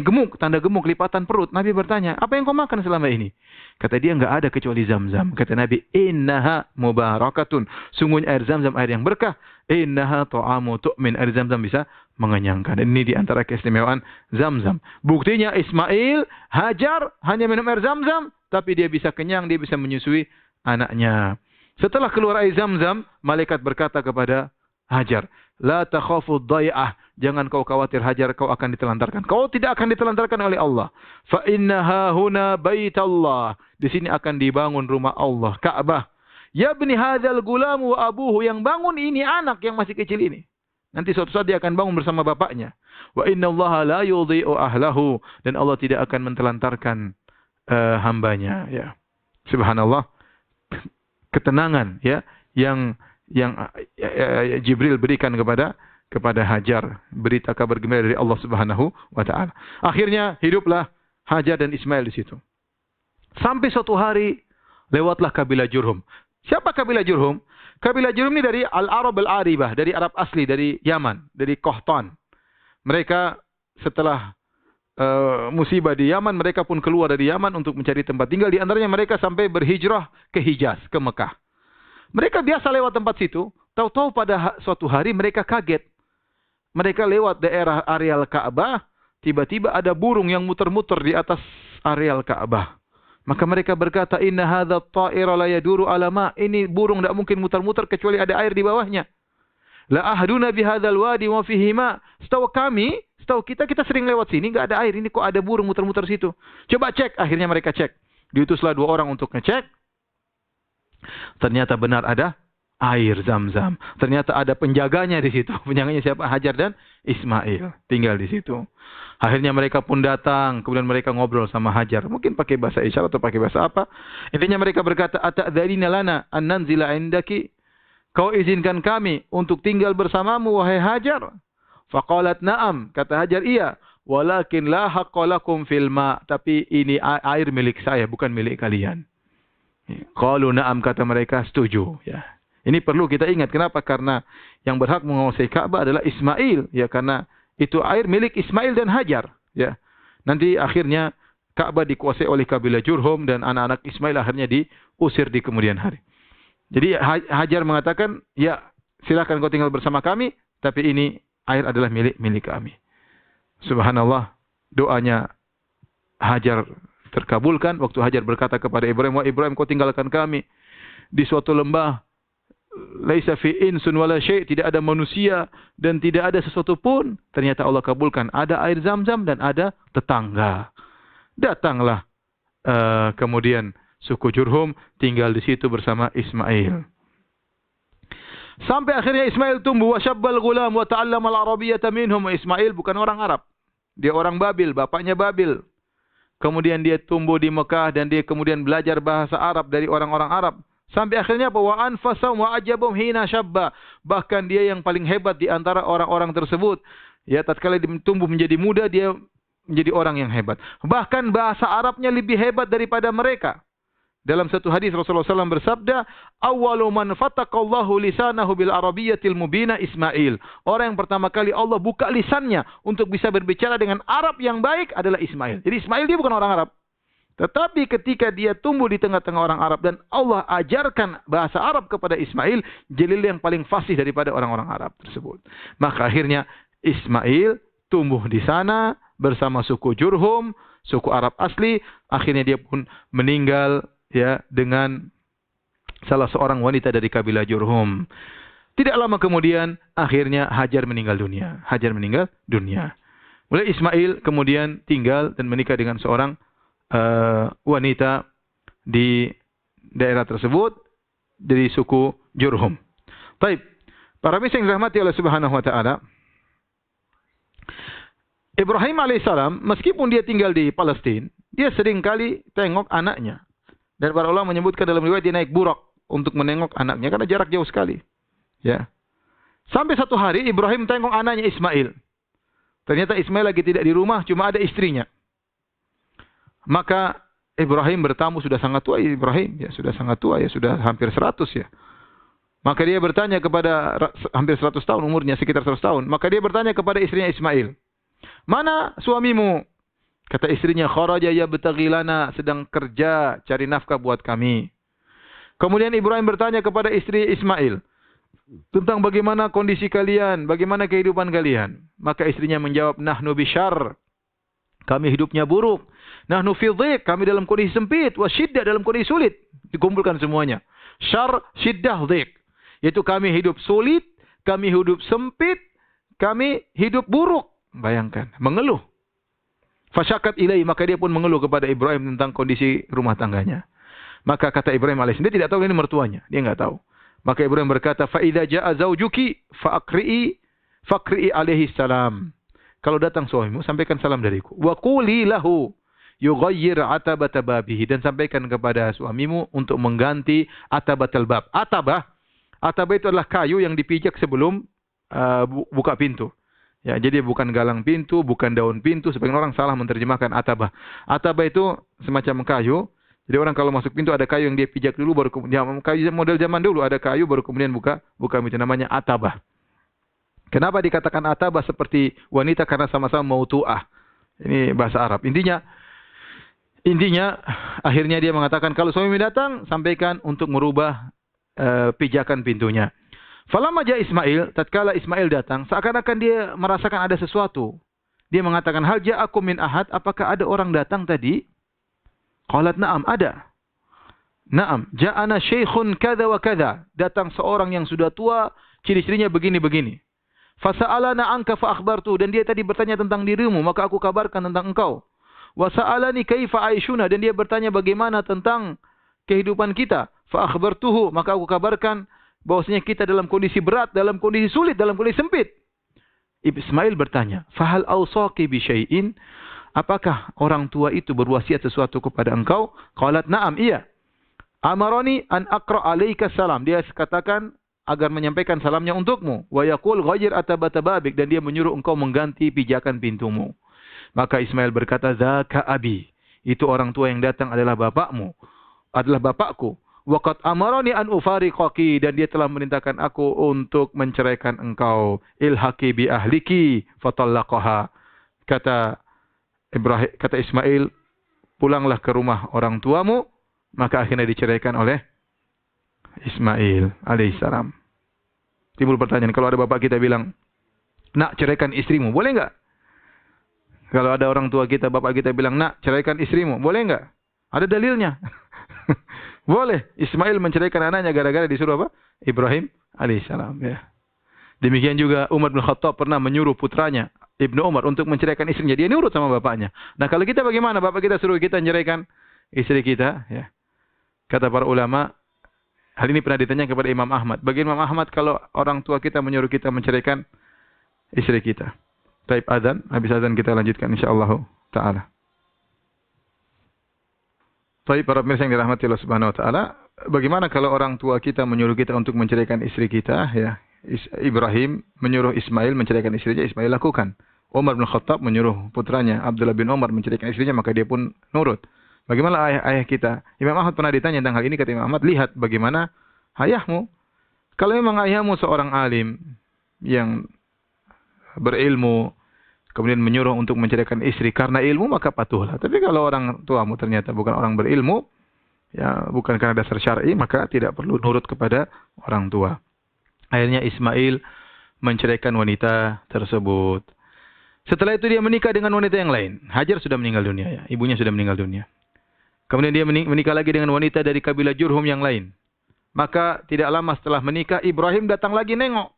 Speaker 2: gemuk, tanda gemuk, lipatan perut. Nabi bertanya, apa yang kau makan selama ini? Kata dia, enggak ada kecuali Zam-Zam. Kata Nabi, innaha mubarakatun. Sungguhnya air Zam-Zam air yang berkah. Innaha ta'amu tu'min. Air Zam-Zam bisa mengenyangkan. Dan ini di antara keistimewaan Zam-Zam. Buktinya Ismail, Hajar hanya minum air Zam-Zam, tapi dia bisa kenyang, dia bisa menyusui anaknya. Setelah keluar air Zam-Zam, malaikat berkata kepada Hajar, la takhafu dhai'ah. Jangan kau khawatir Hajar, kau akan ditelantarkan. Kau tidak akan ditelantarkan oleh Allah. Fa innaha huna baitallah. Di sini akan dibangun rumah Allah, Ka'bah. Ya bni hadzal gulam wa abuhu. Yang bangun ini anak yang masih kecil ini. Nanti suatu saat dia akan bangun bersama bapaknya. Wa innallaha la yudhi'u ahlahu. Dan Allah tidak akan mentelantarkan hambanya. Ya. Subhanallah. Ketenangan ya yang Jibril berikan kepada Hajar, berita kabar gembira dari Allah Subhanahu wa taala. Akhirnya hiduplah Hajar dan Ismail di situ. Sampai suatu hari lewatlah kabilah Jurhum. Siapa kabilah Jurhum? Kabilah Jurhum ini dari Al-Arab Al-Aribah, dari Arab asli, dari Yaman, dari Qahtan. Mereka setelah musibah di Yaman, mereka pun keluar dari Yaman untuk mencari tempat tinggal. Di antaranya mereka sampai berhijrah ke Hijaz, ke Mekah. Mereka biasa lewat tempat situ, tahu-tahu pada suatu hari mereka kaget. Mereka lewat daerah areal Ka'bah, tiba-tiba ada burung yang muter-muter di atas areal Ka'bah. Maka mereka berkata, inna hadza at-ta'ira la yaduru ala ma. Ini burung tidak mungkin muter-muter kecuali ada air di bawahnya. La ahduna bi hadzal wadi wa fihi ma. Setahu kita sering lewat sini, enggak ada air. Ini kok ada burung muter-muter situ. Coba cek. Akhirnya mereka cek. Diutuslah 2 orang untuk ngecek. Ternyata benar ada air Zam-Zam. Ternyata ada penjaganya di situ. Penjaganya siapa? Hajar dan Ismail. Tinggal di situ. Akhirnya mereka pun datang. Kemudian mereka ngobrol sama Hajar. Mungkin pakai bahasa isyarat atau pakai bahasa apa. Intinya mereka berkata, ata'dzalina lana an nanzila indaki. Kau izinkan kami untuk tinggal bersamamu, wahai Hajar. Faqalat na'am. Kata Hajar, iya. Walakin la haqqa lakum fil ma. Tapi ini air milik saya, bukan milik kalian. Qalu na'am, kata mereka, setuju. Ya. Ini perlu kita ingat. Kenapa? Karena yang berhak menguasai Ka'bah adalah Ismail. Ya, karena itu air milik Ismail dan Hajar. Ya. Nanti akhirnya Ka'bah dikuasai oleh kabilah Jurhum dan anak-anak Ismail akhirnya diusir di kemudian hari. Jadi Hajar mengatakan, ya silakan kau tinggal bersama kami, tapi ini air adalah milik kami. Subhanallah, doanya Hajar terkabulkan. Waktu Hajar berkata kepada Ibrahim, wah Ibrahim, kau tinggalkan kami di suatu lembah. Laisa fi insun wala syai', tidak ada manusia dan tidak ada sesuatu pun. Ternyata Allah kabulkan. Ada air Zam-Zam dan ada tetangga. Datanglah kemudian suku Jurhum tinggal di situ bersama Ismail. Sampai akhirnya Ismail tumbuh, wa syabbal ghulam wa ta'allama al-arabiyyata minhum. Ismail bukan orang Arab. Dia orang Babil, bapaknya Babil. Kemudian dia tumbuh di Mekah dan dia kemudian belajar bahasa Arab dari orang-orang Arab. Sampai akhirnya wa anfasahum wa ajabum hina syabba. Bahkan dia yang paling hebat di antara orang-orang tersebut. Ya, tatkala dia tumbuh menjadi muda, dia menjadi orang yang hebat. Bahkan bahasa Arabnya lebih hebat daripada mereka. Dalam satu hadis Rasulullah SAW bersabda, awwalu man fataqallahu lisanahu bil arabiyyatil mubina Ismail. Orang yang pertama kali Allah buka lisannya untuk bisa berbicara dengan Arab yang baik adalah Ismail. Jadi Ismail dia bukan orang Arab. Tetapi ketika dia tumbuh di tengah-tengah orang Arab dan Allah ajarkan bahasa Arab kepada Ismail, jadi yang paling fasih daripada orang-orang Arab tersebut. Maka akhirnya Ismail tumbuh di sana bersama suku Jurhum, suku Arab asli. Akhirnya dia pun meninggal ya dengan salah seorang wanita dari kabilah Jurhum. Tidak lama kemudian akhirnya Hajar meninggal dunia. Hajar meninggal dunia. Mulai Ismail kemudian tinggal dan menikah dengan seorang wanita di daerah tersebut dari suku Jurhum. Baik, para misi yang dirahmati oleh Subhanahu wa taala. Ibrahim alaihissalam meskipun dia tinggal di Palestina, dia sering kali tengok anaknya. Dan para ulama menyebutkan dalam riwayat dia naik burak untuk menengok anaknya karena jarak jauh sekali. Ya. Sampai satu hari Ibrahim tengok anaknya Ismail. Ternyata Ismail lagi tidak di rumah, cuma ada istrinya. Maka Ibrahim bertamu, sudah sangat tua Ibrahim, ya sudah sangat tua ya, sudah hampir 100 ya. Maka dia bertanya kepada, hampir 100 tahun umurnya, sekitar 100 tahun. Maka dia bertanya kepada istrinya Ismail, mana suamimu? Kata istrinya, kharaja yabtaghi lana, sedang kerja cari nafkah buat kami. Kemudian Ibrahim bertanya kepada istri Ismail tentang bagaimana kondisi kalian, bagaimana kehidupan kalian. Maka istrinya menjawab, nahnu bisyarr, kami hidupnya buruk. Nahnu fi dhiq, kami dalam kondisi sempit. Wa syiddah, dalam kondisi sulit. Dikumpulkan semuanya. Syarr, syiddah, dhiq. Yaitu kami hidup sulit, kami hidup sempit, kami hidup buruk. Bayangkan, mengeluh. Fasyakat ilai, maka dia pun mengeluh kepada Ibrahim tentang kondisi rumah tangganya. Maka kata Ibrahim alaihissalam, dia tidak tahu ini mertuanya. Dia enggak tahu. Maka Ibrahim berkata, fa idza jaa zaujuki faqri'i alaihi salam. Kalau datang suamimu, sampaikan salam dariku. Wa quli lahu yughayyir atabata babihi, dan sampaikan kepada suamimu untuk mengganti atabatal bab. Atabah itu adalah kayu yang dipijak sebelum buka pintu. Ya, jadi bukan galang pintu, bukan daun pintu. Sebagian orang salah menerjemahkan atabah. Atabah itu semacam kayu. Jadi orang kalau masuk pintu ada kayu yang dia pijak dulu, baru kemudian kayu model zaman dulu ada kayu baru kemudian buka pintu, namanya atabah. Kenapa dikatakan atabah seperti wanita? Karena sama-sama mautu'ah. Ini bahasa Arab. Intinya akhirnya dia mengatakan kalau suami datang sampaikan untuk merubah pijakan pintunya. Falamma ja Ismail, tatkala Ismail datang, seakan-akan dia merasakan ada sesuatu. Dia mengatakan, hal ja'akum min ahad, apakah ada orang datang tadi? Qalat na'am, ada. Na'am, ja'ana syekhun kadza wa kadza. Datang seorang yang sudah tua, ciri-cirinya begini-begini. Fasa'alana anka fa akhbartu, dan dia tadi bertanya tentang dirimu, maka aku kabarkan tentang engkau. Wa sa'alani kaifa aishuna, dan dia bertanya bagaimana tentang kehidupan kita. Fa akhbartuhu, maka aku kabarkan bahwasanya kita dalam kondisi berat, dalam kondisi sulit, dalam kondisi sempit. Ismail bertanya, "Fahal awsaqi bi syai'in?" Apakah orang tua itu berwasiat sesuatu kepada engkau? Qalat na'am, iya. Amaroni an aqra alaika salam. Dia katakan agar menyampaikan salamnya untukmu. Wa yaqul ghayyir atabata babik, dan dia menyuruh engkau mengganti pijakan pintumu. Maka Ismail berkata, "Dzaka abi." Itu orang tua yang datang adalah bapakmu, adalah bapakku. Wa qad amaroni an ufariqaki, dan dia telah memerintahkan aku untuk menceraikan engkau. Ilhaqi bi ahliki fatallaqaha. Kata Ismail, pulanglah ke rumah orang tuamu, maka akhirnya diceraikan oleh Ismail alaihissalam. Timbul pertanyaan, kalau ada bapak kita bilang, nak ceraikan istrimu, boleh enggak? Kalau ada orang tua kita, bapak kita bilang, nak ceraikan istrimu, boleh enggak? Ada dalilnya. Boleh. Ismail menceraikan anaknya gara-gara disuruh apa? Ibrahim alaihissalam. Ya. Demikian juga Umar bin Khattab pernah menyuruh putranya, Ibnu Umar, untuk menceraikan istrinya. Dia nurut sama bapaknya. Nah, kalau kita bagaimana? Bapak kita suruh kita menceraikan istri kita. Ya. Kata para ulama, hal ini pernah ditanya kepada Imam Ahmad. Bagi Imam Ahmad kalau orang tua kita menyuruh kita menceraikan istri kita. Taib adzan, habis adzan kita lanjutkan insyaallah taala. Taib para pemirsa yang dirahmati Allah Subhanahu wa taala, bagaimana kalau orang tua kita menyuruh kita untuk menceraikan istri kita, ya? Ibrahim menyuruh Ismail menceraikan istrinya, Ismail lakukan. Umar bin Khattab menyuruh putranya Abdullah bin Umar menceraikan istrinya, maka dia pun nurut. Bagaimana ayah kita? Imam Ahmad pernah ditanya tentang hal ini, kata Imam Ahmad, lihat bagaimana ayahmu. Kalau memang ayahmu seorang alim yang berilmu, kemudian menyuruh untuk menceraikan istri karena ilmu, maka patuhlah. Tapi kalau orang tuamu ternyata bukan orang berilmu, ya bukan karena dasar syar'i, maka tidak perlu nurut kepada orang tua. Akhirnya Ismail menceraikan wanita tersebut. Setelah itu dia menikah dengan wanita yang lain. Hajar sudah meninggal dunia, ya. Ibunya sudah meninggal dunia. Kemudian dia menikah lagi dengan wanita dari kabilah Jurhum yang lain. Maka tidak lama setelah menikah, Ibrahim datang lagi nengok.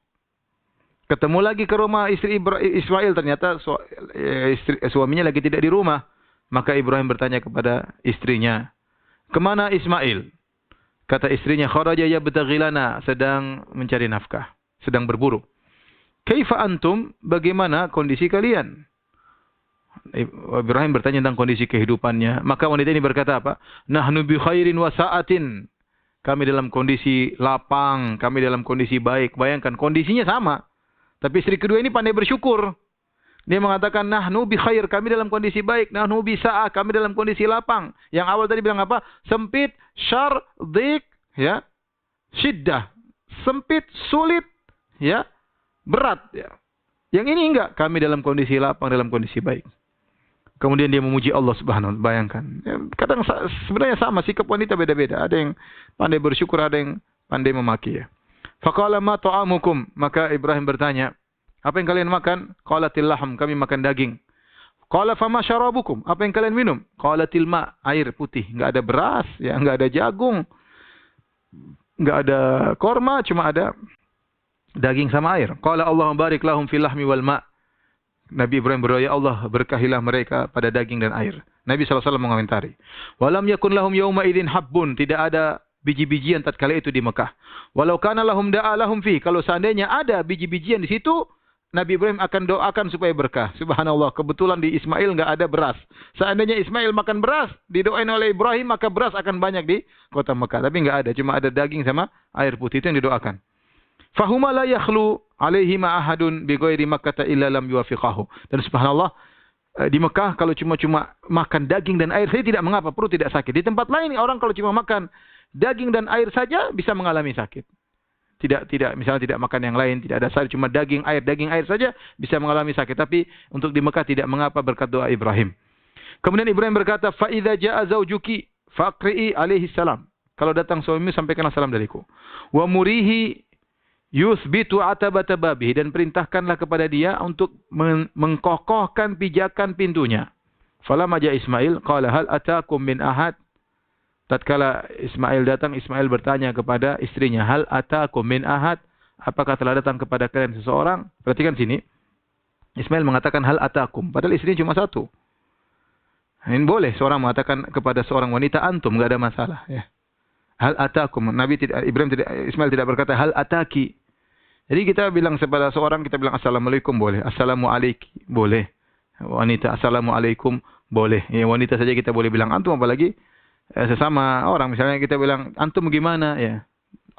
Speaker 2: Ketemu lagi ke rumah istri Ismail. Ternyata suaminya lagi tidak di rumah. Maka Ibrahim bertanya kepada istrinya, "Kemana Ismail?" Kata istrinya, "Kharaja yabtaghi lana," sedang mencari nafkah, sedang berburu. "Kaifa antum?" Bagaimana kondisi kalian? Ibrahim bertanya tentang kondisi kehidupannya. Maka wanita ini berkata apa? "Nahnu bi khairin wa sa'atin." Kami dalam kondisi lapang, kami dalam kondisi baik. Bayangkan kondisinya sama. Tapi istri kedua ini pandai bersyukur. Dia mengatakan, nahnu bi khair, kami dalam kondisi baik. Nahnu bi sa'ah, kami dalam kondisi lapang. Yang awal tadi bilang apa? Sempit, syar, dhiq, ya, syiddah. sempit, sulit, ya, berat. Ya. Yang ini enggak, kami dalam kondisi lapang, dalam kondisi baik. Kemudian dia memuji Allah Subhanahu wa taala. Bayangkan. Ya, kadang sebenarnya sama, sikap wanita beda-beda. Ada yang pandai bersyukur, ada yang pandai memaki. Ya. Faqala ma ta'amukum, maka Ibrahim bertanya, apa yang kalian makan? Qalatil lahm, kami makan daging. Qala fama syarabukum, apa yang kalian minum? Qalatil ma, air putih, enggak ada beras, ya, enggak ada jagung, enggak ada korma, cuma ada daging sama air. Qala Allahumma barik lahum fil lahmi wal ma. Nabi Ibrahim berdoa, ya Allah, berkahilah mereka pada daging dan air. Nabi SAW mengomentari, walam yakun lahum yawma idzin habbun, tidak ada biji-bijian tatkala itu di Mekah. Walau kana lahum da'a lahum fi, kalau seandainya ada biji-bijian di situ, Nabi Ibrahim akan doakan supaya berkah. Subhanallah, kebetulan di Ismail enggak ada beras. Seandainya Ismail makan beras, didoain oleh Ibrahim, maka beras akan banyak di kota Mekah. Tapi enggak ada, cuma ada daging sama air putih, itu yang didoakan. Fahuma la yakhlu alaihi ma ahadun bi ghairi Makkah illa lam yuwafiqahu. Dan subhanallah, di Mekah kalau cuma makan daging dan air saja tidak mengapa, perut tidak sakit. Di tempat lain orang kalau cuma makan daging dan air saja bisa mengalami sakit. Tidak misalnya tidak makan yang lain, tidak ada sayur, cuma daging air saja bisa mengalami sakit. Tapi untuk di Mekah tidak mengapa berkat doa Ibrahim. Kemudian Ibrahim berkata, fa idza jaa zaujuki faqri'i alaihi salam. Kalau datang suamimu sampaikanlah salam dariku. Wa murihi yusbitu atabata babihi, dan perintahkanlah kepada dia untuk mengkokohkan pijakan pintunya. Falamma jaa Ismail qala hal ataakum min ahad. Tatkala Ismail datang, Ismail bertanya kepada istrinya, hal ataakum min ahad, apakah telah datang kepada kalian seseorang? Perhatikan sini. Ismail mengatakan hal ataakum, padahal istrinya cuma satu. Ini boleh seorang mengatakan kepada seorang wanita antum, enggak ada masalah, ya. Hal ataakum. Ismail tidak berkata hal ataki. Jadi kita bilang kepada seorang, kita bilang assalamualaikum boleh, assalamualaikum boleh. Wanita assalamualaikum boleh. Ya, wanita saja kita boleh bilang antum, apalagi sesama orang. Misalnya kita bilang antum gimana, ya.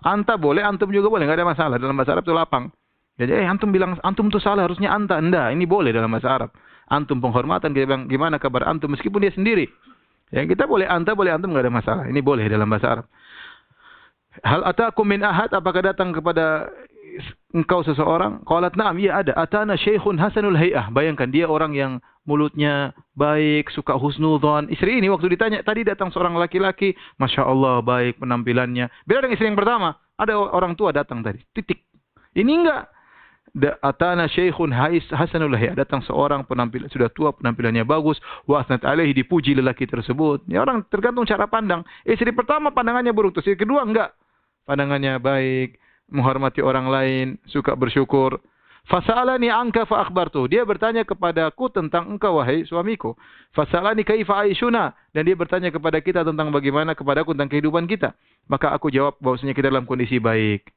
Speaker 2: Anta boleh, antum juga boleh, enggak ada masalah. Dalam bahasa Arab itu lapang. Jadi antum bilang antum itu salah, harusnya anta. Enggak, ini boleh dalam bahasa Arab. Antum penghormatan, kita bilang gimana kabar antum meskipun dia sendiri. Ya, kita boleh anta, boleh antum, enggak ada masalah. Ini boleh dalam bahasa Arab. Hal ataakum min ahad, apakah datang kepada engkau seseorang? Qalat na'am, iya ada. Atana syekhun hasanul hay'ah. Bayangkan dia orang yang mulutnya baik, suka husnudzon. Istri ini waktu ditanya, tadi datang seorang laki-laki, Masya Allah baik penampilannya. Beda dengan istri yang pertama, ada orang tua datang tadi. Titik. Ini enggak. Atana syekhun hasanul hay'ah. Datang seorang penampilan sudah tua, penampilannya bagus. Wa asnat alaihi, dipuji lelaki tersebut. Ya, orang tergantung cara pandang. Istri pertama pandangannya buruk, terus istri kedua enggak. Pandangannya baik, menghormati orang lain, suka bersyukur. Fasa'alani anka fa akhbartu. Dia bertanya kepadaku tentang engkau wahai suamiku. Fasa'alani kaifa aishuna, dan dia bertanya kepada kita tentang bagaimana kepadaku tentang kehidupan kita. Maka aku jawab bahwasanya kita dalam kondisi baik.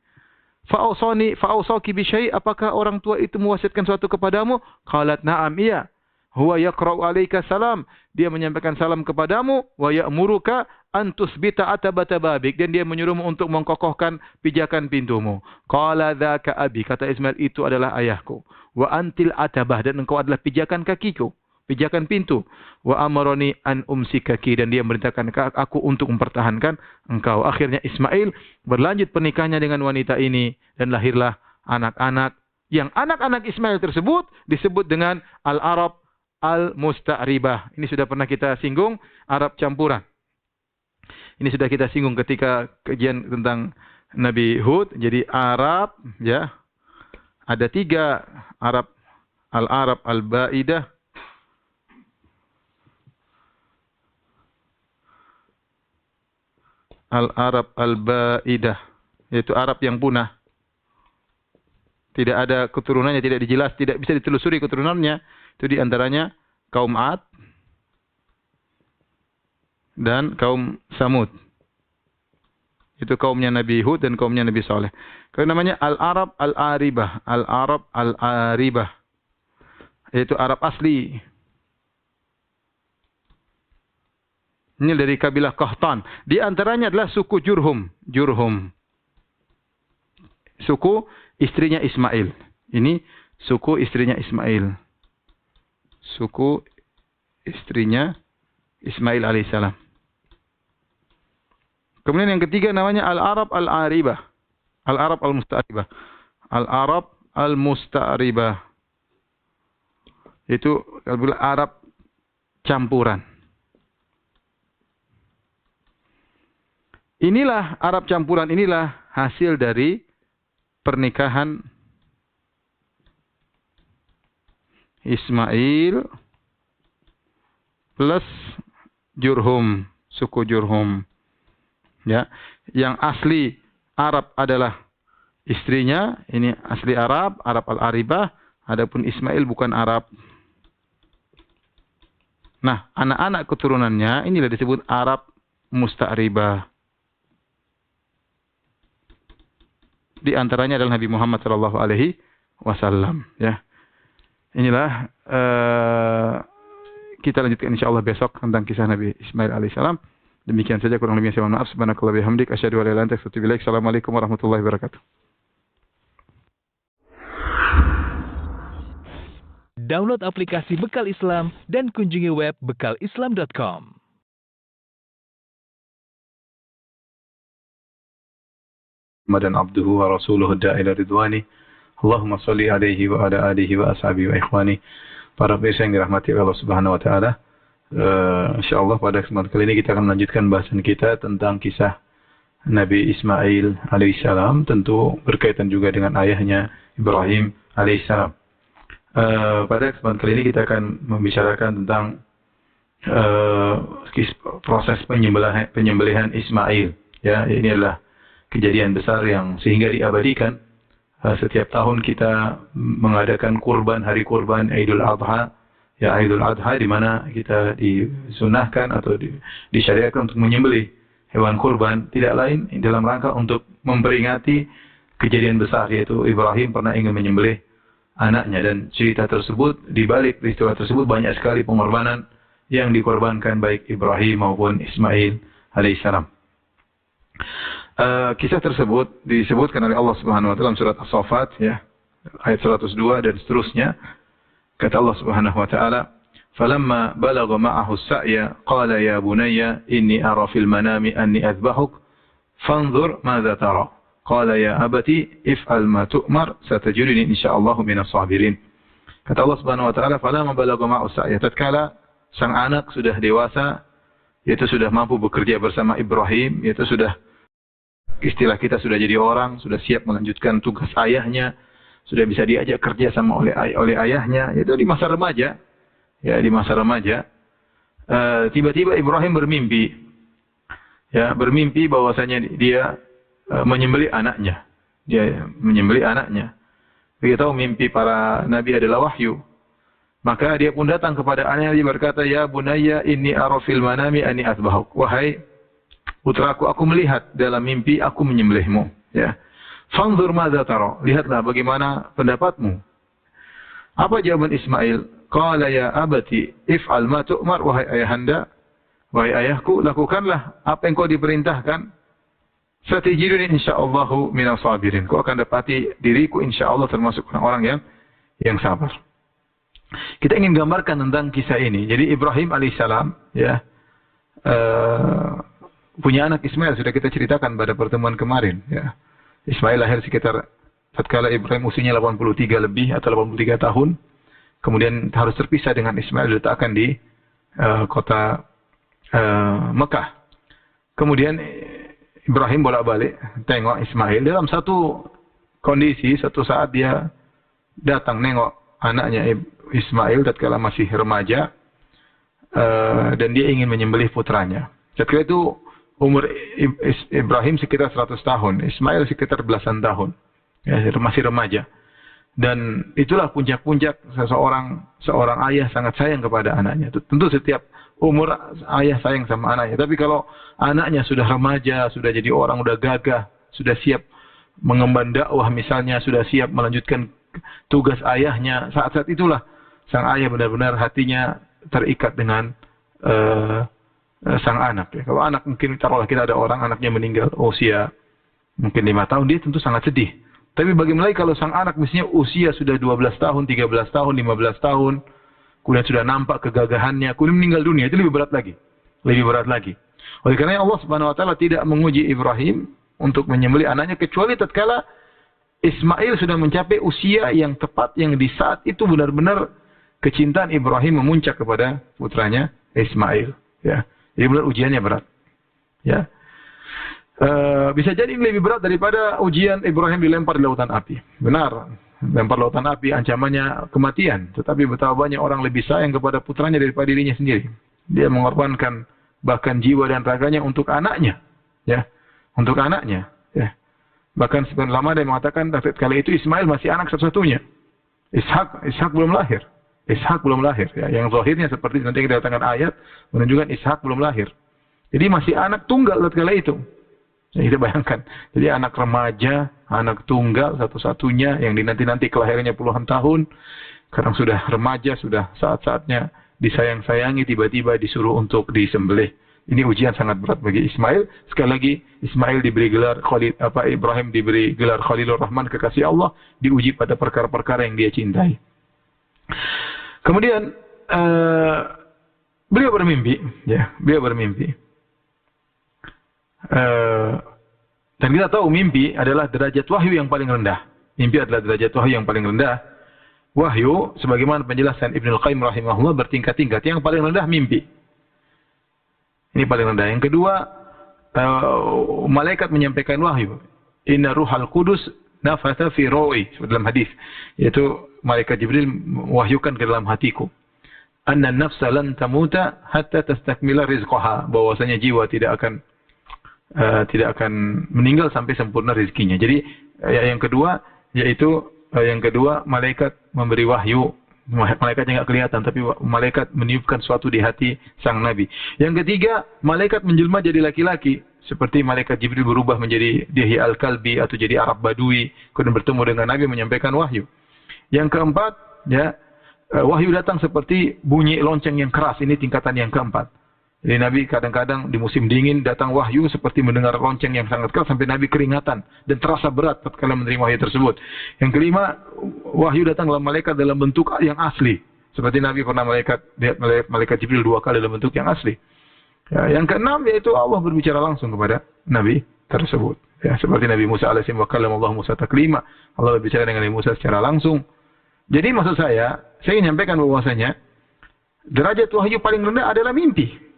Speaker 2: Fa'usaki bi syai', apakah orang tua itu mewasiatkan sesuatu kepadamu? Qalat na'am, iya. Huwa yaqra'u 'alaika salam. Dia menyampaikan salam kepadamu, wa ya'muruka an tusbita atabata babik, dan dia menyuruhmu untuk mengkokohkan pijakan pintumu. Qala dzaka abi, kata Ismail, itu adalah ayahku. Wa antil atabah, dan engkau adalah pijakan kakiku, pijakan pintu. Wa amaroni an umsikaki, dan dia memerintahkan aku untuk mempertahankan engkau. Akhirnya Ismail berlanjut pernikahannya dengan wanita ini, dan lahirlah anak-anak, yang anak-anak Ismail tersebut disebut dengan Al-Arab Al-Musta'ribah. Ini sudah pernah kita singgung, Arab campuran. Ini sudah kita singgung ketika kajian tentang Nabi Hud. Jadi Arab, ya, ada 3 Arab. Al-Arab Al-Ba'idah, Al-Arab Al-Ba'idah, yaitu Arab yang punah. Tidak ada keturunannya, tidak dijelas, tidak bisa ditelusuri keturunannya. Itu diantaranya kaum Ad dan kaum Samud. Itu kaumnya Nabi Hud dan kaumnya Nabi Saleh. Kalau namanya Al-Arab Al-Aribah. Al-Arab Al-Aribah, yaitu Arab asli. Ini dari kabilah Qahtan. Di antaranya adalah suku Jurhum. Jurhum, suku istrinya Ismail. Ini suku istrinya Ismail. Suku istrinya Ismail alaihissalam. Kemudian yang ketiga namanya Al-Arab Al-Aribah. Al-Arab al-Musta'ribah. Al-Arab al-Musta'ribah. Itu Arab campuran. Inilah Arab campuran, inilah hasil dari pernikahan Ismail plus Jurhum, suku Jurhum. Ya, yang asli Arab adalah istrinya, ini asli Arab, Arab al-Aribah, adapun Ismail bukan Arab. Nah, anak-anak keturunannya inilah disebut Arab Musta'ribah. Di antaranya adalah Nabi Muhammad sallallahu alaihi wasallam, ya. Inilah kita lanjutkan insyaallah besok tentang kisah Nabi Ismail alaihissalam. Demikian saja, kurang lebihnya saya mohon maaf. Subhanakallah bihamdik asyhadu an la ilaha illa anta astaghfiruka wa atubu ilaik. Assalamualaikum warahmatullahi wabarakatuh.
Speaker 1: Download aplikasi Bekal Islam dan kunjungi web bekalislam.com.
Speaker 2: Muhammadan abduhu wa rasuluhu da'ila ridwani. Allahumma salli alaihi wa ala alihi wa ashabihi wa ikhwani. Para pemirsa yang dirahmati Allah Subhanahu wa taala. Insyaallah pada kesempatan kali ini kita akan melanjutkan bahasan kita tentang kisah Nabi Ismail alaihissalam, tentu berkaitan juga dengan ayahnya Ibrahim alaihissalam. Pada kesempatan kali ini kita akan membicarakan tentang proses penyembelihan Ismail. Ya, ini adalah kejadian besar yang sehingga diabadikan. Setiap tahun kita mengadakan kurban, hari kurban Idul Adha, ya Idul Adha, di mana kita disunahkan atau disyariatkan untuk menyembelih hewan kurban, tidak lain dalam rangka untuk memperingati kejadian besar, yaitu Ibrahim pernah ingin menyembelih anaknya, dan cerita tersebut, di balik peristiwa tersebut banyak sekali pengorbanan yang dikorbankan baik Ibrahim maupun Ismail alaihissalam. Kisah tersebut disebutkan oleh Allah Subhanahu wa taala dalam surat As-Saffat, ya, ayat 102 dan seterusnya. Kata Allah Subhanahu wa taala, "Falamma balagha ma'ahu as-sa'ya qala ya bunayya inni ara fil manami anni adbahuk fanzur madza tara." Qala ya abati if'al ma tu'mar satajiduni insyaallah minas sabirin. Kata Allah Subhanahu wa taala, "Falamma balagha ma'ahu as-sa'ya", tatkala sang anak sudah dewasa, yaitu sudah mampu bekerja bersama Ibrahim, yaitu sudah, istilah kita, sudah jadi orang, sudah siap melanjutkan tugas ayahnya, sudah bisa diajak kerja sama oleh ayahnya, yaitu di masa remaja. Ya, di masa remaja, tiba-tiba Ibrahim bermimpi. Ya, bermimpi bahwasanya dia menyembelih anaknya. Dia menyembelih anaknya. Kita tahu mimpi para nabi adalah wahyu. Maka dia pun datang kepada anaknya, dia berkata, "Ya bunayya inni ara fil manami anni azbahuk." Wahai putraku, aku melihat dalam mimpi aku menyembelihmu. Ya. Fanzur madza tara. Lihatlah bagaimana pendapatmu. Apa jawaban Ismail? Qala ya abati if'al ma tu'mar. Wahai ayahanda, wahai ayahku, lakukanlah apa yang kau diperintahkan. Satajiduni insyaallah minas sabirin. Kau akan dapati diriku insyaallah termasuk orang-orang yang sabar. Kita ingin gambarkan tentang kisah ini. Jadi Ibrahim alaihissalam, ya, punya anak Ismail, sudah kita ceritakan pada pertemuan kemarin, ya. Ismail lahir sekitar tatkala Ibrahim usianya 83 lebih atau 83 tahun. Kemudian harus terpisah dengan Ismail, diletakkan di kota Mekah. Kemudian Ibrahim bolak-balik tengok Ismail. Dalam satu kondisi, satu saat dia datang nengok anaknya Ismail tatkala masih remaja, dan dia ingin menyembelih putranya. Tatkala itu umur Ibrahim sekitar 100 tahun, Ismail sekitar belasan tahun, ya, masih remaja. Dan itulah puncak-puncak seorang ayah sangat sayang kepada anaknya. Tentu setiap umur ayah sayang sama anaknya. Tapi kalau anaknya sudah remaja, sudah jadi orang, sudah gagah, sudah siap mengemban dakwah misalnya, sudah siap melanjutkan tugas ayahnya, saat-saat itulah sang ayah benar-benar hatinya terikat dengan sang anak. Ya. Kalau anak, mungkin taruhlah kita ada orang anaknya meninggal usia mungkin 5 tahun, dia tentu sangat sedih. Tapi bagaimana kalau sang anak misalnya usia sudah 12 tahun, 13 tahun, 15 tahun, kemudian sudah nampak kegagahannya, kemudian meninggal dunia, itu lebih berat lagi. Lebih berat lagi. Oleh karena Allah Subhanahu wa taala tidak menguji Ibrahim
Speaker 3: untuk menyembelih anaknya kecuali tatkala Ismail sudah mencapai usia yang tepat yang di saat itu benar-benar kecintaan Ibrahim memuncak kepada putranya Ismail. Ya, jadi benar ujiannya berat. Ya, bisa jadi ini lebih berat daripada ujian Ibrahim dilempar di lautan api. Benar, lempar lautan api ancamannya kematian. Tetapi betapa banyak orang lebih sayang kepada putranya daripada dirinya sendiri. Dia mengorbankan bahkan jiwa dan raganya untuk anaknya. Ya, untuk anaknya. Ya. Bahkan sebagian ulama ada yang mengatakan kali itu Ismail masih anak satu-satunya. Ishak belum lahir. Ishak belum lahir. Ya. Yang zahirnya seperti nanti kita datangkan ayat menunjukkan Ishak belum lahir. Jadi masih anak tunggal kala itu. Ya, kita bayangkan. Jadi anak remaja, anak tunggal satu-satunya yang nanti kelahirannya puluhan tahun. Sekarang sudah remaja, sudah saat-saatnya disayang-sayangi, tiba-tiba disuruh untuk disembelih. Ini ujian sangat berat bagi Ismail. Sekali lagi, Ismail diberi gelar Ibrahim diberi gelar Khalilur Rahman, kekasih Allah, diuji pada perkara-perkara yang dia cintai. Kemudian beliau bermimpi, ya, beliau bermimpi. Dan kita tahu mimpi adalah derajat wahyu yang paling rendah. Mimpi adalah derajat wahyu yang paling rendah. Wahyu, sebagaimana penjelasan Ibnul Qayyim rahimahullah, bertingkat-tingkat. Yang paling rendah mimpi. Ini paling rendah. Yang kedua, malaikat menyampaikan wahyu. Inna ruhal qudus nafatha fi ru'i. Dalam hadis, yaitu malaikat Jibril mewahyukan ke dalam hatiku. Anna nafsa lan tamuta hatta tastakmila rizqaha. Bahwasanya jiwa tidak akan meninggal sampai sempurna rezekinya. Jadi yang kedua yaitu malaikat memberi wahyu. Malaikatnya enggak kelihatan tapi malaikat meniupkan suatu di hati sang nabi. Yang ketiga, malaikat menjelma jadi laki-laki seperti malaikat Jibril berubah menjadi Dihya al-Kalbi atau jadi Arab Badui kemudian bertemu dengan nabi menyampaikan wahyu. Yang keempat, ya, wahyu datang seperti bunyi lonceng yang keras. Ini tingkatan yang keempat. Jadi Nabi kadang-kadang di musim dingin datang wahyu seperti mendengar lonceng yang sangat keras sampai Nabi keringatan dan terasa berat ketika menerima wahyu tersebut. Yang kelima, wahyu datang dalam malaikat dalam bentuk yang asli. Seperti Nabi pernah lihat malaikat Jibril 2 kali dalam bentuk yang asli. Ya, yang keenam yaitu Allah berbicara langsung kepada Nabi tersebut. Ya, seperti Nabi Musa alaihissalam, wa kallama Allah Musa taklima. Allah berbicara dengan Nabi Musa secara langsung. Jadi maksud saya ingin menyampaikan bahwasanya derajat wahyu paling rendah adalah mimpi.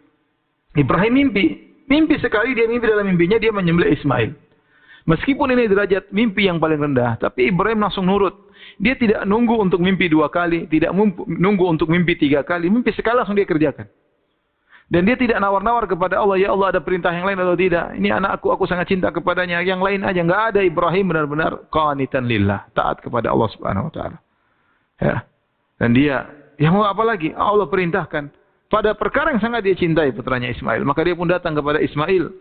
Speaker 3: Ibrahim mimpi sekali, dia mimpi dalam mimpinya dia menyembelih Ismail. Meskipun ini derajat mimpi yang paling rendah, tapi Ibrahim langsung nurut. Dia tidak nunggu untuk mimpi 2 kali, tidak nunggu untuk mimpi 3 kali, mimpi sekali langsung dia kerjakan. Dan dia tidak nawar-nawar kepada Allah, ya Allah ada perintah yang lain atau tidak. Ini anakku, aku sangat cinta kepadanya, yang lain aja enggak ada. Ibrahim benar-benar qanitan lillah, taat kepada Allah Subhanahu wa taala. Ya. Dan dia, ya mau apa lagi? Allah perintahkan. Pada perkara yang sangat dia cintai putranya Ismail. Maka dia pun datang kepada Ismail.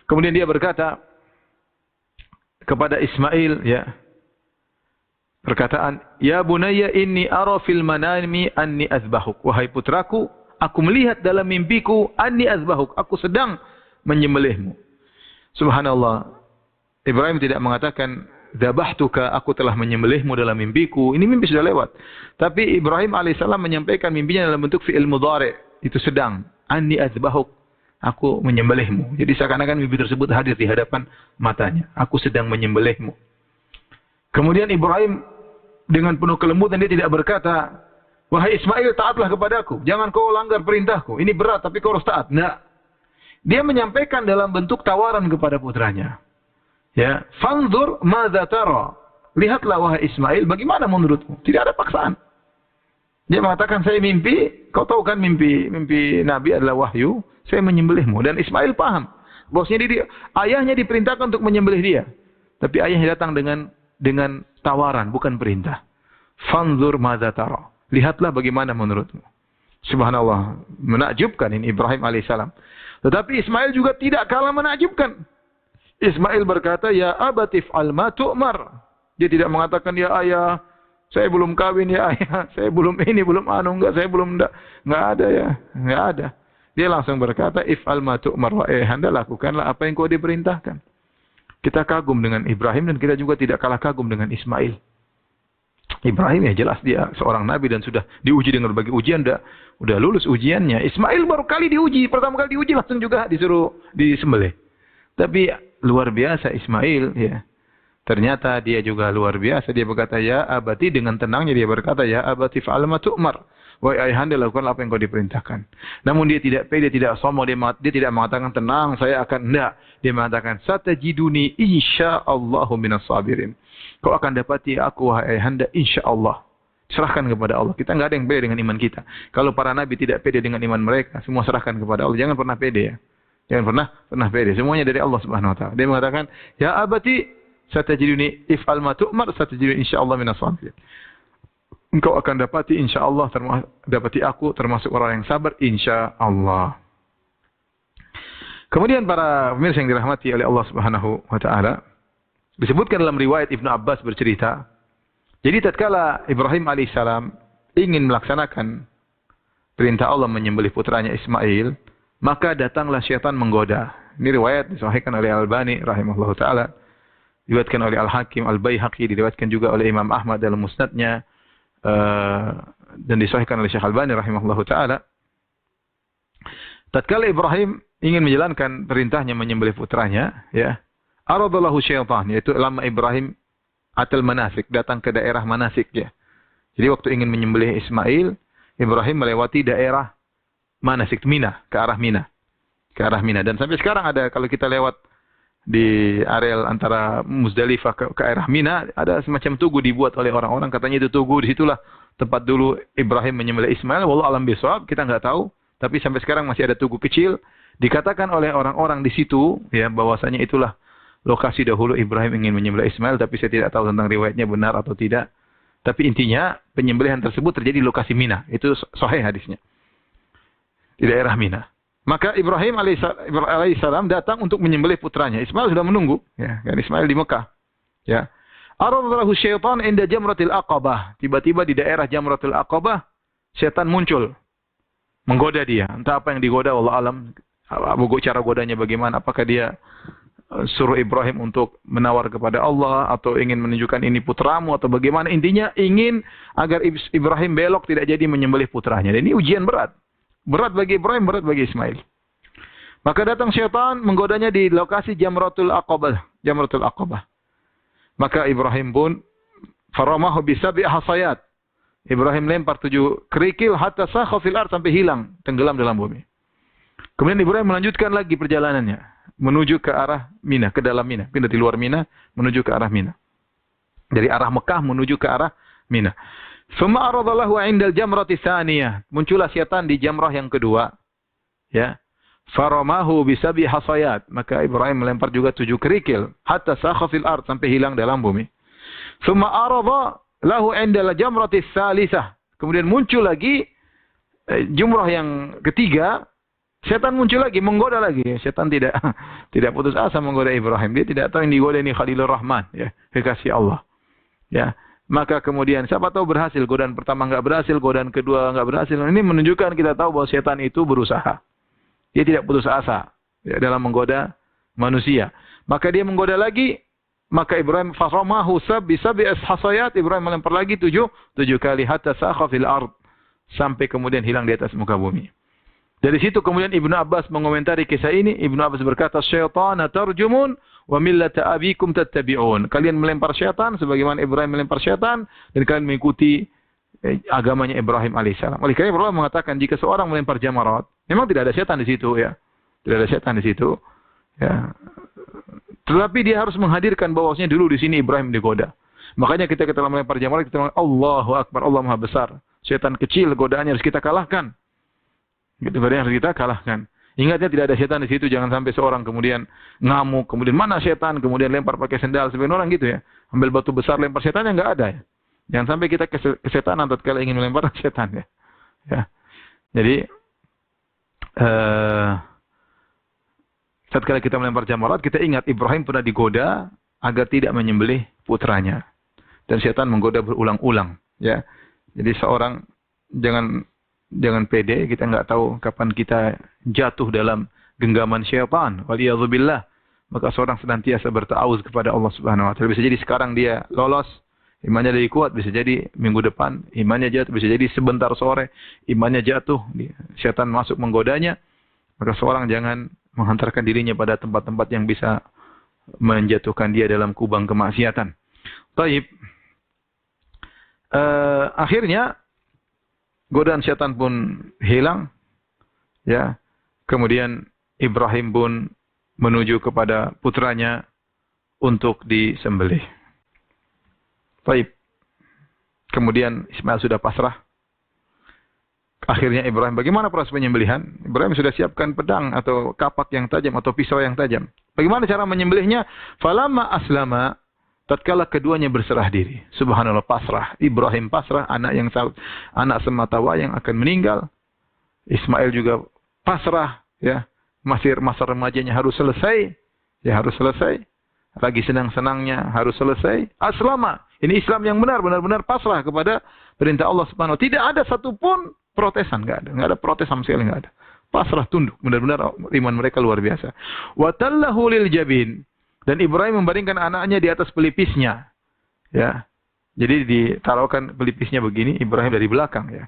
Speaker 3: Kemudian dia berkata kepada Ismail, ya, perkataan, ya bunayya inni ara fil manami anni azbahuk. Wahai putraku, aku melihat dalam mimpiku anni azbahuk. Aku sedang menyembelihmu. Subhanallah. Ibrahim tidak mengatakan dzabahtuka, aku telah menyembelihmu dalam mimpiku. Ini mimpi sudah lewat. Tapi Ibrahim alaihissalam menyampaikan mimpinya dalam bentuk fi'il mudhari'. Itu sedang. Anni azbahuk. Aku menyembelihmu. Jadi seakan-akan mimpi tersebut hadir di hadapan matanya. Aku sedang menyembelihmu. Kemudian Ibrahim dengan penuh kelembutan dia tidak berkata, wahai Ismail, taatlah kepadaku. Jangan kau langgar perintahku. Ini berat tapi kau harus taat. Nah, dia menyampaikan dalam bentuk tawaran kepada putranya. Ya, fanzur madza tara. Lihatlah wahai Ismail, bagaimana menurutmu? Tidak ada paksaan. Dia mengatakan, saya mimpi, kau tahu kan mimpi Nabi adalah wahyu, saya menyembelihmu. Dan Ismail paham. Bahwasanya ayahnya diperintahkan untuk menyembelih dia. Tapi ayahnya datang dengan tawaran, bukan perintah. Fanzur madza tara. Lihatlah bagaimana menurutmu. Subhanallah, menakjubkan ini Ibrahim alaihissalam. Tetapi Ismail juga tidak kalah menakjubkan. Ismail berkata, ya abatif al-ma tu'mar. Dia tidak mengatakan, ya ayah, saya belum kawin, ya ayah, saya belum ini, belum anu, enggak, saya belum, enggak ada ya, enggak ada. Dia langsung berkata, if'al ma tu'mar wa anda lakukanlah apa yang kau diperintahkan. Kita kagum dengan Ibrahim dan kita juga tidak kalah kagum dengan Ismail. Ibrahim ya jelas dia seorang nabi dan sudah diuji dengan berbagai ujian, udah lulus ujiannya. Ismail baru kali diuji, pertama kali diuji langsung juga disuruh disembelih. Tapi luar biasa Ismail, ya. Ternyata dia juga luar biasa. Dia berkata, ya abati, dengan tenangnya dia berkata, ya abati fa'al ma tu'mar. Wahai ayahanda, lakukan apa yang kau diperintahkan. Namun dia tidak pede, tidak sombong, dia tidak mengatakan tenang, saya akan enggak. Dia mengatakan, satajiduni insyaallahu minas sabirin. Kau akan dapati aku, wahai ayahanda, insyaallah. Serahkan kepada Allah. Kita enggak ada yang pede dengan iman kita. Kalau para nabi tidak pede dengan iman mereka, semua serahkan kepada Allah. Jangan pernah pede, ya. Jangan pernah pede. Semuanya dari Allah Subhanahu wa taala. Dia mengatakan, ya abati, satajiduni if'al ma tu'mar, satajiduni insyaallah minas sabirin. Engkau akan dapati insyaallah, dapati aku termasuk orang yang sabar insyaallah. Kemudian para pemirsa yang dirahmati oleh Allah Subhanahu wa taala, disebutkan dalam riwayat Ibnu Abbas bercerita, jadi tatkala Ibrahim alaihissalam ingin melaksanakan perintah Allah menyembelih putranya Ismail, maka datanglah syaitan menggoda. Ini riwayat disahihkan oleh Al-Albani rahimahullahu taala. Diriwayatkan oleh Al-Hakim, Al-Baihaqi, diriwayatkan juga oleh Imam Ahmad dalam musnadnya, dan disahihkan oleh Syekh Al-Albani rahimahullahu taala. Tatkala Ibrahim ingin menjalankan perintahnya menyembelih putranya, ya, aradallahu syaitan, yaitu lama Ibrahim atal manasik, datang ke daerah manasik, ya. Jadi waktu ingin menyembelih Ismail, Ibrahim melewati daerah manasik, Mina, ke arah Mina. Dan sampai sekarang ada, kalau kita lewat di areal antara Muzdalifah ke arah Mina, ada semacam tugu dibuat oleh orang-orang, katanya itu tugu, disitulah tempat dulu Ibrahim menyembelih Ismail. Wallahu alam bisawab, kita nggak tahu, tapi sampai sekarang masih ada tugu kecil. Dikatakan oleh orang-orang di situ, ya, bahwasanya itulah lokasi dahulu Ibrahim ingin menyembelih Ismail, tapi saya tidak tahu tentang riwayatnya benar atau tidak. Tapi intinya penyembelihan tersebut terjadi di lokasi Mina, itu sahih hadisnya, di daerah Mina. Maka Ibrahim alaihissalam datang untuk menyembelih putranya. Ismail sudah menunggu, ya, kan Ismail di Mekah, ya. Aradallahu syaitan inda jamratil aqabah. Tiba-tiba di daerah jamratil aqabah, syaitan muncul, menggoda dia. Entah apa yang digoda, wallahu alam. Cara godanya bagaimana? Apakah dia suruh Ibrahim untuk menawar kepada Allah, atau ingin menunjukkan ini putramu, atau bagaimana? Intinya ingin agar Ibrahim belok, tidak jadi menyembelih putranya. Dan ini ujian berat. Berat bagi Ibrahim, berat bagi Ismail. Maka datang syaitan menggodanya di lokasi Jamratul Aqabah. Maka Ibrahim pun faramahu bisab'i hasayat. Ibrahim lempar 7 kerikil hatta sakha fil ard, sampai hilang, tenggelam dalam bumi. Kemudian Ibrahim melanjutkan lagi perjalanannya menuju ke arah Mina, ke dalam Mina, pindah di luar Mina menuju ke arah Mina. Dari arah Mekah menuju ke arah Mina. Summa aradalahu 'indal jamrati tsaniyah. Muncullah syaitan di jamrah yang kedua. Ya. Faramahu bisab'i hasayat. Maka Ibrahim melempar juga 7 kerikil hatta sakha fil ard, sampai hilang dalam bumi. Summa arada lahu 'indal jamrati tsalisah. Kemudian muncul lagi jumrah yang ketiga. Syaitan muncul lagi, menggoda lagi. Syaitan tidak putus asa menggoda Ibrahim. Dia tidak tahu yang digoda ini Khalilur Rahman, ya, kekasih Allah. Ya. Maka kemudian siapa tahu berhasil, godaan pertama enggak berhasil, godaan kedua enggak berhasil. Ini menunjukkan kita tahu bahwa setan itu berusaha. Dia tidak putus asa, ya, dalam menggoda manusia. Maka dia menggoda lagi, maka Ibrahim faramahu sab'i hasayat, Ibrahim melempar lagi 7 kali hatta sakha fil ard, sampai kemudian hilang di atas muka bumi. Dari situ kemudian Ibnu Abbas mengomentari kisah ini. Ibnu Abbas berkata, "Syaitana tarjumun wa millata abikum tattabi'un." Kalian melempar syaitan sebagaimana Ibrahim melempar syaitan, dan kalian mengikuti agamanya Ibrahim alaihissalam. Oleh karena Ibrahim mengatakan, jika seorang melempar jamarat, memang tidak ada syaitan di situ, ya. Tidak ada syaitan di situ, ya. Tetapi dia harus menghadirkan bahwasanya dulu di sini Ibrahim digoda. Makanya kita melempar jamarat, kita mengatakan Allahu Akbar, Allah Maha Besar. Syaitan kecil, godaannya harus kita kalahkan. Gitu, harus kita kalahkan. Ingatnya tidak ada setan di situ. Jangan sampai seorang kemudian ngamuk, kemudian mana setan, kemudian lempar pakai sendal sebagian orang gitu, ya. Ambil batu besar lempar setannya, enggak ada, ya. Jangan sampai kita kesetanan tatkala ingin melempar setan, ya. Ya. Jadi tatkala kita melempar jamarat, kita ingat Ibrahim pernah digoda agar tidak menyembelih putranya. Dan setan menggoda berulang-ulang, ya. Jadi seorang jangan pede, kita enggak tahu kapan kita jatuh dalam genggaman syaitan. Waliyadzubillah. Maka seorang senantiasa berta'awuz kepada Allah Subhanahu wa taala. Bisa jadi sekarang dia lolos, imannya lebih kuat, bisa jadi minggu depan imannya jatuh, bisa jadi sebentar sore imannya jatuh, syaitan masuk menggodanya. Maka seorang jangan menghantarkan dirinya pada tempat-tempat yang bisa menjatuhkan dia dalam kubang kemaksiatan. Taib. Akhirnya godaan syaitan pun hilang. Ya. Kemudian Ibrahim pun menuju kepada putranya untuk disembelih. Taib. Kemudian Ismail sudah pasrah. Akhirnya Ibrahim, bagaimana proses penyembelihan? Ibrahim sudah siapkan pedang atau kapak yang tajam atau pisau yang tajam. Bagaimana cara menyembelihnya? Falamma aslama, tatkala keduanya berserah diri. Subhanallah, pasrah. Ibrahim pasrah, anak semata wayang akan meninggal. Ismail juga pasrah, ya. Masih masa remajanya harus selesai. Ya, harus selesai. Lagi senang-senangnya harus selesai. Aslama. Ini Islam yang benar-benar pasrah kepada perintah Allah Subhanahu wa taala. Tidak ada satupun protesan, enggak ada protes sama sekali, enggak ada. Pasrah tunduk, benar-benar iman mereka luar biasa. Wa tallahu lil jabin, dan Ibrahim membaringkan anaknya di atas pelipisnya. Ya. Jadi ditaruhkan pelipisnya begini, Ibrahim dari belakang, ya.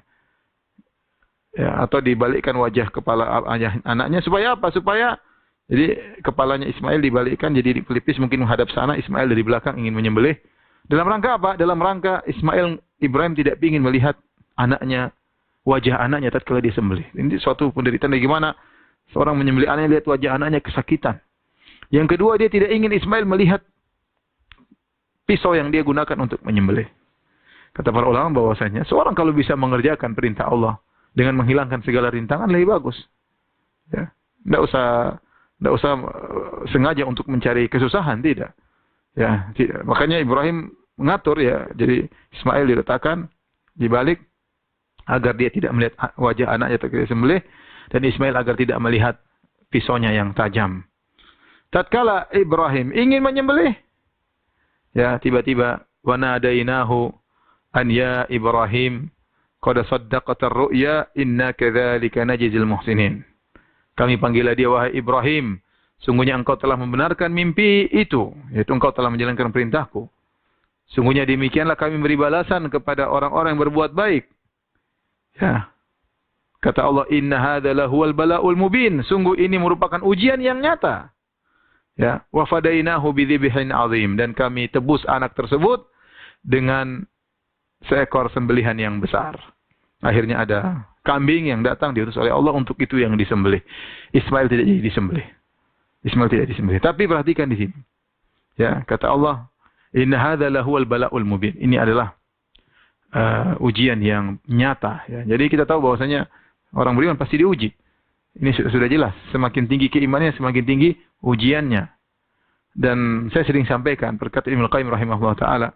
Speaker 3: Ya, atau dibalikkan wajah kepala anaknya supaya apa? Supaya jadi kepalanya Ismail dibalikkan jadi di pelipis mungkin menghadap sana, Ismail dari belakang ingin menyembelih. Dalam rangka apa? Dalam rangka Ibrahim tidak ingin melihat anaknya, wajah anaknya tatkala disembelih. Ini suatu penderitaan bagaimana seorang menyembelih anaknya, lihat wajah anaknya kesakitan. Yang kedua, dia tidak ingin Ismail melihat pisau yang dia gunakan untuk menyembelih. Kata para ulama bahwasanya seorang kalau bisa mengerjakan perintah Allah dengan menghilangkan segala rintangan lebih bagus. Ya, tidak usah sengaja untuk mencari kesusahan, tidak. Ya, tidak. Makanya Ibrahim mengatur, ya, jadi Ismail diletakkan dibalik agar dia tidak melihat wajah anaknya ketika disembelih, dan Ismail agar tidak melihat pisaunya yang tajam. Tatkala Ibrahim ingin menyembelih, ya, tiba-tiba wa nadainahu an ya Ibrahim qad saddaqta ar-ru'ya inna kadzalika najzil muhsinin. Kami panggillah dia, wahai Ibrahim, sungguhnya engkau telah membenarkan mimpi itu, yaitu engkau telah menjalankan perintahku. Sungguhnya demikianlah kami beri balasan kepada orang-orang yang berbuat baik. Ya. Kata Allah, inna hadza lahuwal bala'ul mubin. Sungguh ini merupakan ujian yang nyata. Ya, wa fadainahu bidzibhin azim, dan kami tebus anak tersebut dengan seekor sembelihan yang besar. Akhirnya ada kambing yang datang diutus oleh Allah untuk itu yang disembelih. Ismail tidak jadi disembelih. Ismail tidak disembelih. Tapi perhatikan di sini. Ya, kata Allah, inna hadza lahuwal bala'ul mubin. Ini adalah ujian yang nyata, ya. Jadi kita tahu bahwasanya orang beriman pasti diuji. Ini sudah jelas. Semakin tinggi keimanannya, semakin tinggi ujiannya. Dan saya sering sampaikan berkata Ibnu Qayyim rahimahullah taala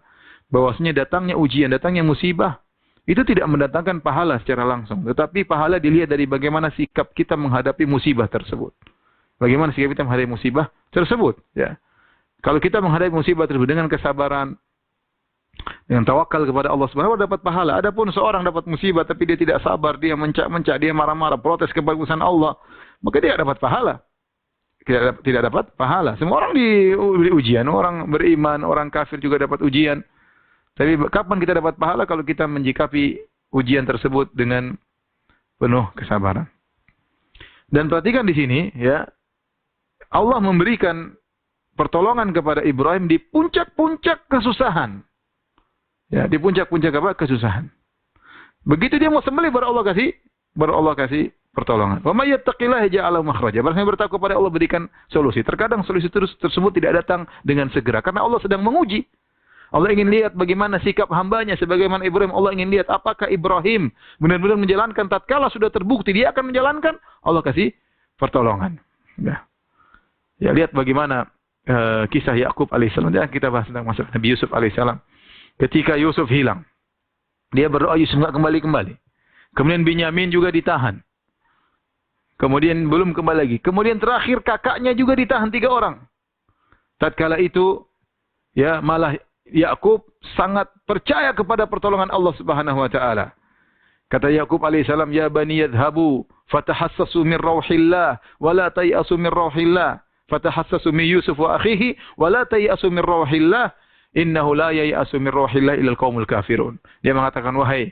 Speaker 3: bahwasanya datangnya ujian, datangnya musibah itu tidak mendatangkan pahala secara langsung, tetapi pahala dilihat dari bagaimana sikap kita menghadapi musibah tersebut. Bagaimana sikap kita menghadapi musibah tersebut, ya. Kalau kita menghadapi musibah tersebut dengan kesabaran, dengan tawakal kepada Allah Subhanahu wa taala, dapat pahala. Adapun seorang dapat musibah tapi dia tidak sabar, dia mencak-mencak, dia marah-marah, protes kebagusan Allah, maka dia tidak dapat pahala. Tidak dapat pahala. Semua orang diberi ujian, orang beriman, orang kafir juga dapat ujian. Tapi kapan kita dapat pahala? Kalau kita menjikapi ujian tersebut dengan penuh kesabaran. Dan perhatikan di sini, ya, Allah memberikan pertolongan kepada Ibrahim di puncak-puncak kesusahan. Ya, di puncak-puncak apa? Kesusahan. Begitu dia mau sembelih, baru Allah kasih pertolongan. Wa may yattaqillaha ja'ala makhraja. Barang siapa bertakwa kepada Allah, berikan solusi. Terkadang solusi tersebut tidak datang dengan segera karena Allah sedang menguji. Allah ingin lihat bagaimana sikap hambanya sebagaimana Ibrahim. Allah ingin lihat apakah Ibrahim benar-benar menjalankan, tatkala sudah terbukti dia akan menjalankan, Allah kasih pertolongan. Ya, lihat bagaimana kisah Yakub alaihissalam. Dan kita bahas tentang masalah Nabi Yusuf alaihissalam. Ketika Yusuf hilang, dia berdoa Yusuf enggak kembali-kembali. Kemudian Binyamin juga ditahan. Kemudian belum kembali lagi. Kemudian terakhir kakaknya juga ditahan 3 orang. Tatkala itu, ya, malah Yakub sangat percaya kepada pertolongan Allah Subhanahu wa taala. Kata Yakub alaihissalam, ya bani yadhhabu fatahassasu min rauhillah wa la tayasu min rauhillah. Fatahassasu min Yusuf wa akhihi wa la tayasu min rauhillah. Innahu la yayasu min rauhillah illa al-qaumul kafirun. Dia mengatakan, wahai,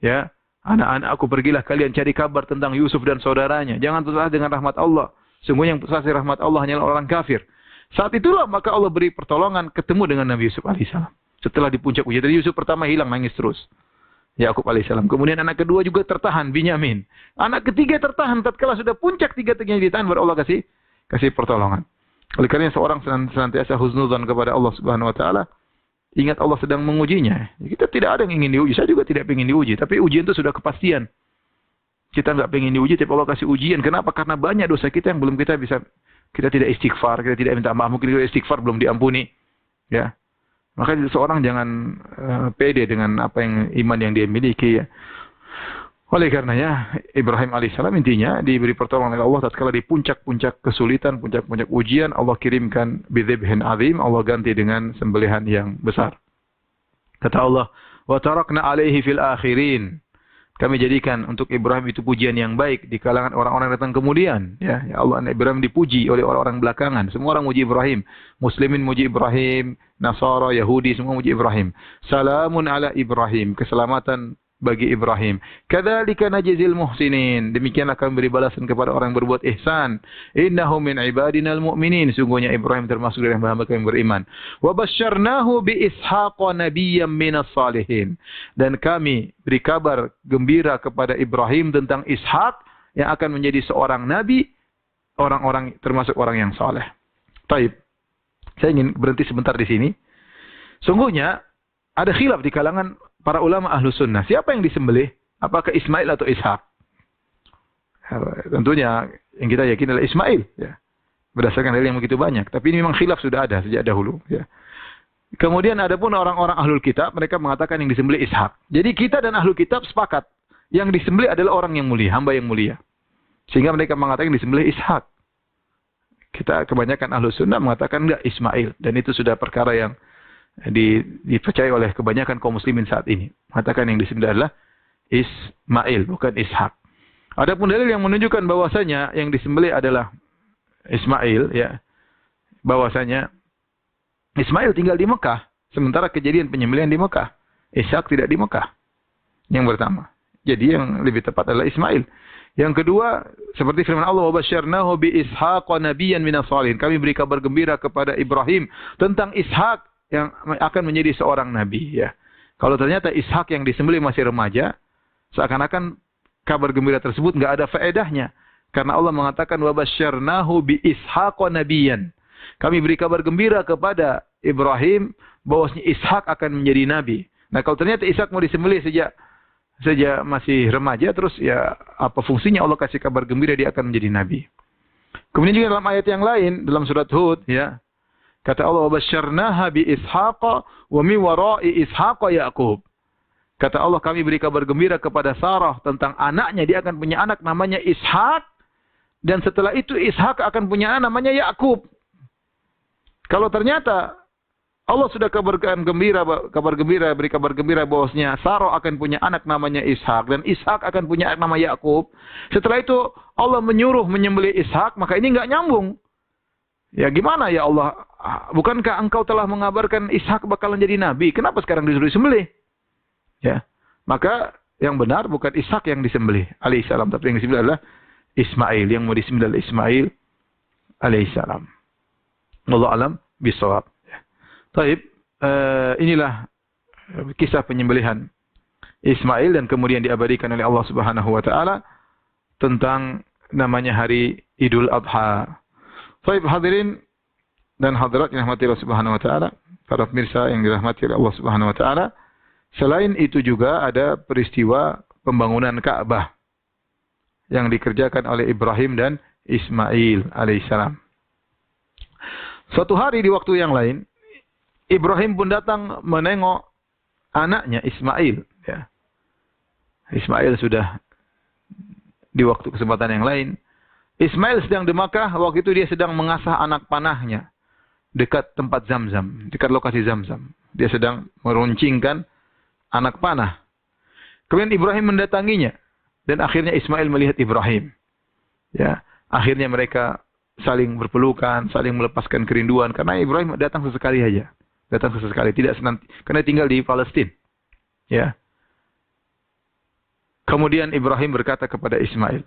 Speaker 3: ya, anak-anakku, pergilah kalian cari kabar tentang Yusuf dan saudaranya. Jangan putus asa dengan rahmat Allah. Sungguhnya yang putus asa rahmat Allah hanyalah orang kafir. Saat itulah maka Allah beri pertolongan ketemu dengan Nabi Yusuf alaihissalam. Setelah di puncak ujian. Dari Yusuf pertama hilang, nangis terus. Yakub alaihissalam. Kemudian anak kedua juga tertahan, Binyamin. Anak ketiga tertahan. Tatkala sudah puncak tiga-tiganya ditahan, baru Allah kasih pertolongan. Oleh karena seorang senantiasa husnudzon kepada Allah Subhanahu wa taala, ingat Allah sedang mengujinya. Kita tidak ada yang ingin diuji. Saya juga tidak ingin diuji, tapi ujian itu sudah kepastian. Kita enggak ingin diuji, tapi Allah kasih ujian. Kenapa? Karena banyak dosa kita yang belum kita tidak istighfar, kita tidak minta maaf, mungkin kita istighfar belum diampuni. Ya. Maka seorang jangan pede dengan apa yang iman yang dia miliki, ya. Oleh karenanya Ibrahim alaihissalam intinya diberi pertolongan oleh Allah tatkala di puncak-puncak kesulitan, puncak-puncak ujian, Allah kirimkan bidzibhin azim, Allah ganti dengan sembelihan yang besar. Kata Allah, "Wa tarakna 'alaihi fil akhirin." Kami jadikan untuk Ibrahim itu pujian yang baik di kalangan orang-orang datang kemudian. Ya Allah, Ibrahim dipuji oleh orang-orang belakangan. Semua orang muji Ibrahim. Muslimin muji Ibrahim, Nasara, Yahudi semua muji Ibrahim. Salamun ala Ibrahim, keselamatan bagi Ibrahim. Kadzalika najzil muhsinin. Demikianlah kami beri balasan kepada orang yang berbuat ihsan. Innahu min ibadinal mu'minin. Sungguhnya Ibrahim termasuk dari hamba kami yang beriman. Wa basyarnahu bi Ishaqa nabiyyan minas salihin. Dan kami beri kabar gembira kepada Ibrahim tentang Ishak yang akan menjadi seorang nabi, orang-orang termasuk orang yang saleh. Baik. Saya ingin berhenti sebentar di sini. Sungguhnya ada khilaf di kalangan para ulama ahlu sunnah. Siapa yang disembelih? Apakah Ismail atau Ishak? Tentunya yang kita yakin adalah Ismail. Ya. Berdasarkan dalil yang begitu banyak. Tapi ini memang khilaf sudah ada sejak dahulu. Ya. Kemudian ada pun orang-orang ahlul kitab. Mereka mengatakan yang disembelih Ishak. Jadi kita dan ahlul kitab sepakat. Yang disembelih adalah orang yang mulia. Hamba yang mulia. Sehingga mereka mengatakan yang disembelih Ishak. Kita kebanyakan ahlus sunnah mengatakan enggak, Ismail. Dan itu sudah perkara yang dipercaya oleh kebanyakan kaum muslimin saat ini. Mengatakan yang disembelih adalah Ismail, bukan Ishak. Adapun dalil yang menunjukkan bahwasanya yang disembelih adalah Ismail, ya, bahwasanya Ismail tinggal di Mekah, sementara kejadian penyembelihan di Mekah. Ishak tidak di Mekah. Yang pertama. Jadi yang lebih tepat adalah Ismail. Yang kedua, seperti firman Allah, "Wa basyarnahu bi Ishaqa nabiyyan minas salihin." Kami beri kabar gembira kepada Ibrahim tentang Ishak yang akan menjadi seorang nabi, ya. Kalau ternyata Ishak yang disembelih masih remaja, seakan-akan kabar gembira tersebut enggak ada faedahnya. Karena Allah mengatakan wa basyarnahu bi Ishaqa nabiyyan. Kami beri kabar gembira kepada Ibrahim bahwasanya Ishak akan menjadi nabi. Nah, kalau ternyata Ishak mau disembelih sejak masih remaja, terus ya apa fungsinya Allah kasih kabar gembira dia akan menjadi nabi. Kemudian juga dalam ayat yang lain dalam surat Hud, ya. Kata Allah, "Basyarnaha bi Ishaqa wa min wara'i Ishaqa Yaqub." Kata Allah, kami beri kabar gembira kepada Sarah tentang anaknya, dia akan punya anak namanya Ishak, dan setelah itu Ishak akan punya anak namanya Yaqub. Kalau ternyata Allah sudah beri kabar gembira bahwasanya Sarah akan punya anak namanya Ishak, dan Ishak akan punya anak nama Yaqub. Setelah itu Allah menyuruh menyembelih Ishak, maka ini enggak nyambung. Ya gimana ya Allah? Bukankah engkau telah mengabarkan Ishak bakalan jadi nabi? Kenapa sekarang disuruh disembelih? Ya. Maka yang benar bukan Ishak yang disembelih alaihissalam, tapi yang disembelih adalah Ismail. Yang mau disembelih adalah Ismail alaihissalam. Wallahu alam bisawab. Baik, inilah kisah penyembelihan Ismail dan kemudian diabadikan oleh Allah Subhanahu wa taala tentang namanya hari Idul Adha. Baik, hadirin dan hadirat yang dirahmati Allah Subhanahu wa taala, para pemirsa yang dirahmati oleh Allah Subhanahu wa taala, selain itu juga ada peristiwa pembangunan Ka'bah yang dikerjakan oleh Ibrahim dan Ismail alaihissalam. Suatu hari di waktu yang lain, Ibrahim pun datang menengok anaknya Ismail. Ya. Ismail sudah di waktu kesempatan yang lain. Ismail sedang di Makkah, waktu itu dia sedang mengasah anak panahnya dekat tempat Zamzam, dekat lokasi Zamzam. Dia sedang meruncingkan anak panah. Kemudian Ibrahim mendatanginya dan akhirnya Ismail melihat Ibrahim. Ya, akhirnya mereka saling berpelukan, saling melepaskan kerinduan karena Ibrahim datang sesekali aja. Datang sesekali, tidak karena tinggal di Palestina. Ya. Kemudian Ibrahim berkata kepada Ismail,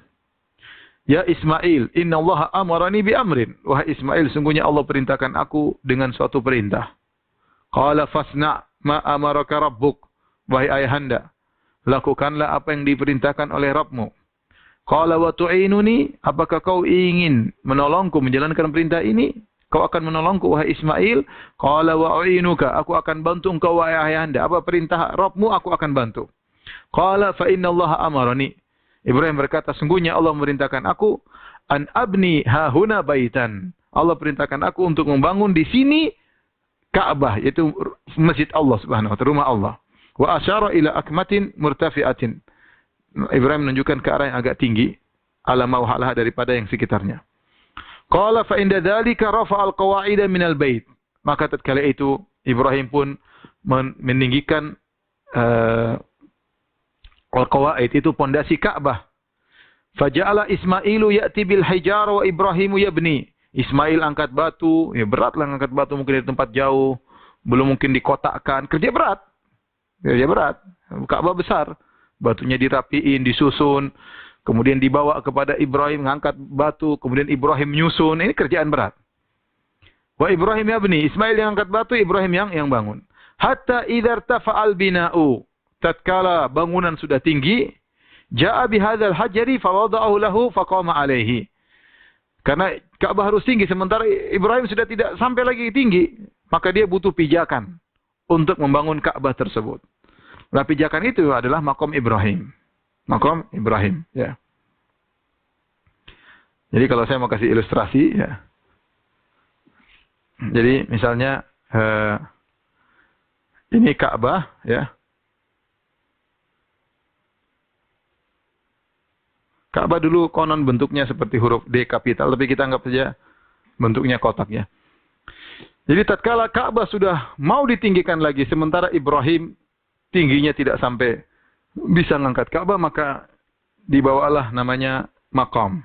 Speaker 3: Ya Ismail, inna Allah amarani bi amrin. Wahai Ismail, sungguhnya Allah perintahkan aku dengan suatu perintah. Qala fasna' ma amaraka rabbuk. Wahai ayahanda, lakukanlah apa yang diperintahkan oleh Rabbmu. Qala wa tu'inuni, apakah kau ingin menolongku menjalankan perintah ini? Kau akan menolongku wahai Ismail? Qala wa u'inuka, aku akan bantu engkau wahai ayahanda. Apa perintah Rabbmu, aku akan bantu. Qala fa inna Allah amarani. Ibrahim berkata, sungguhnya Allah memerintahkan aku an abni hahuna baitan. Allah perintahkan aku untuk membangun di sini Ka'bah, yaitu masjid Allah Subhanahu wa taala, rumah Allah. Wa asyara ila akmatin murtafi'atin. Ibrahim menunjukkan ke arah yang agak tinggi, ala mawhalah daripada yang sekitarnya. Qala fa inda dzalika rafa'al qawa'ida minal bait. Maka tatkala itu Ibrahim pun meninggikan al-qawaid, itu pondasi Ka'bah. Faja'ala Ismailu ya'ti bil hijar wa Ibrahimu yabni. Ismail angkat batu, ya beratlah angkat batu mungkin dari tempat jauh, belum mungkin dikotakkan, kerja berat. Kerja berat. Ka'bah besar, batunya dirapiin, disusun, kemudian dibawa kepada Ibrahim ngangkat batu, kemudian Ibrahim nyusun, ini kerjaan berat. Wa Ibrahim yabni, Ismail yang angkat batu, Ibrahim yang bangun. Hatta idza irtafa'al bina'u, tatkala bangunan sudah tinggi, ja'a bihadzal hajari fawada'ahu lahu faqama alaihi. Karena Ka'bah harus tinggi, sementara Ibrahim sudah tidak sampai lagi tinggi, maka dia butuh pijakan untuk membangun Ka'bah tersebut. Nah, pijakan itu adalah maqam Ibrahim. Maqam Ibrahim, ya. Jadi kalau saya mau kasih ilustrasi, ya. Jadi misalnya ini Ka'bah, ya. Ka'bah dulu konon bentuknya seperti huruf D kapital, tapi kita anggap saja bentuknya kotak, ya. Jadi tatkala Ka'bah sudah mau ditinggikan lagi, sementara Ibrahim tingginya tidak sampai bisa mengangkat Ka'bah, maka dibawalah namanya maqam.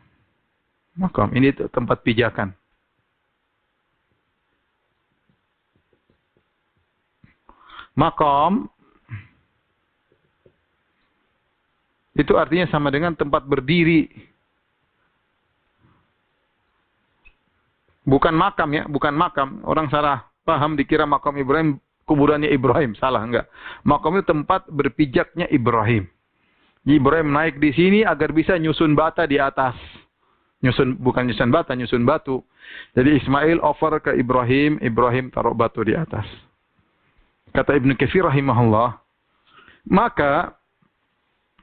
Speaker 3: Maqam ini tempat pijakan. Maqam itu artinya sama dengan tempat berdiri. Bukan makam, ya, bukan makam. Orang salah paham dikira makam Ibrahim kuburannya Ibrahim, salah, enggak. Makam itu tempat berpijaknya Ibrahim. Ibrahim naik di sini agar bisa nyusun bata di atas. Bukan nyusun bata, nyusun batu. Jadi Ismail offer ke Ibrahim, Ibrahim taruh batu di atas. Kata Ibnu Katsir rahimahullah, maka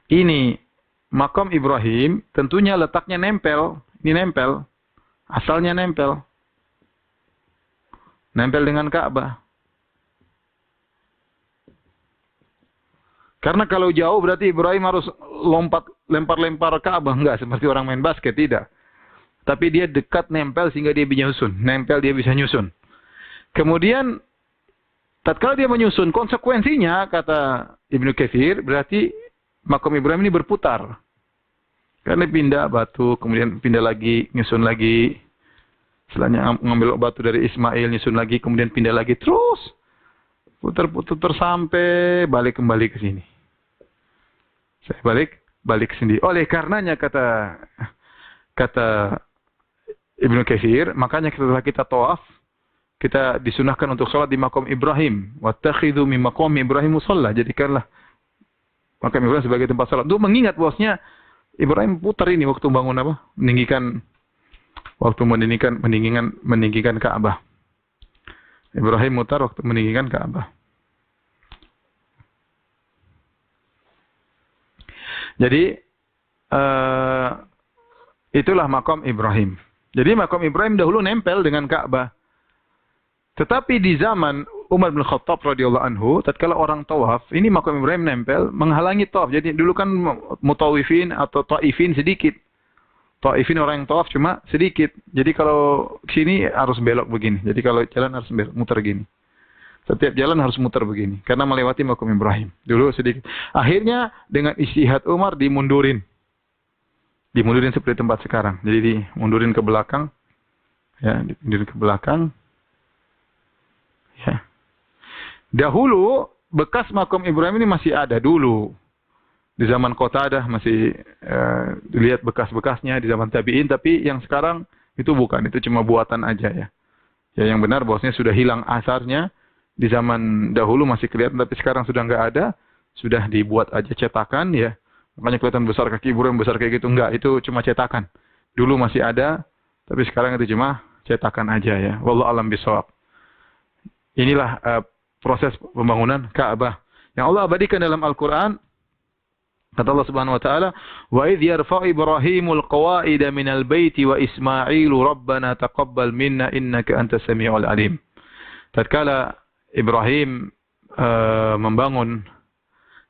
Speaker 3: ini makam Ibrahim tentunya letaknya nempel. Ini nempel. Asalnya nempel. Nempel dengan Ka'bah. Karena kalau jauh berarti Ibrahim harus lempar-lempar Ka'bah. Enggak, seperti orang main basket, tidak. Tapi dia dekat nempel sehingga dia bisa nyusun. Nempel dia bisa nyusun. Kemudian, tatkala dia menyusun, konsekuensinya, kata Ibnu Katsir, berarti makam Ibrahim ini berputar. Karena pindah batu, kemudian pindah lagi, nyusun lagi. Setelahnya mengambil batu dari Ismail, nyusun lagi, kemudian pindah lagi. Terus putar-putar sampai balik kembali ke sini. Saya balik ke sini. Oleh karenanya kata Ibnu Katsir, makanya setelah kita tawaf, kita disunahkan untuk sholat di makam Ibrahim. Wattakhidhu min maqami Ibrahim musalla. Jadikanlah makam Ibrahim sebagai tempat salat. Untuk mengingat bahwasanya Ibrahim putar ini waktu bangun apa? Meninggikan Ka'bah. Ibrahim mutar waktu meninggikan Ka'bah. Jadi itulah makam Ibrahim. Jadi makam Ibrahim dahulu nempel dengan Ka'bah. Tetapi di zaman Umar bin Khattab radhiyallahu anhu, tatkala orang tawaf, ini makam Ibrahim nempel menghalangi tawaf. Jadi dulu kan mutawifin atau taifin sedikit. Taifin orang yang tawaf cuma sedikit. Jadi kalau sini harus belok begini. Jadi kalau jalan harus belok, muter gini. Setiap jalan harus muter begini karena melewati makam Ibrahim. Dulu sedikit. Akhirnya dengan istihad Umar dimundurin. Dimundurin seperti tempat sekarang. Jadi dimundurin ke belakang. Ya, dimundurin ke belakang. Ya. Dahulu bekas makam Ibrahim ini masih ada dulu.
Speaker 2: Di zaman Qatadah masih dilihat bekas-bekasnya di zaman tabi'in, tapi yang sekarang itu bukan, itu cuma buatan aja ya. Ya yang benar bahwasanya sudah hilang asarnya. Di zaman dahulu masih kelihatan, tapi sekarang sudah enggak ada. Sudah dibuat aja cetakan ya. Makanya kelihatan besar kaki Ibrahim, besar kayak gitu. Enggak, itu cuma cetakan. Dulu masih ada, tapi sekarang itu cuma cetakan aja ya. Wallahu a'lam bishawab. Inilah proses pembangunan Ka'bah yang Allah abadikan dalam Al-Qur'an. Kata Allah Subhanahu wa taala, "Wa idh yarfa'u Ibrahimul qawa'ida minal baiti wa Ismailu rabbana taqabbal minna innaka antas samiul alim." Tatkala Ibrahim membangun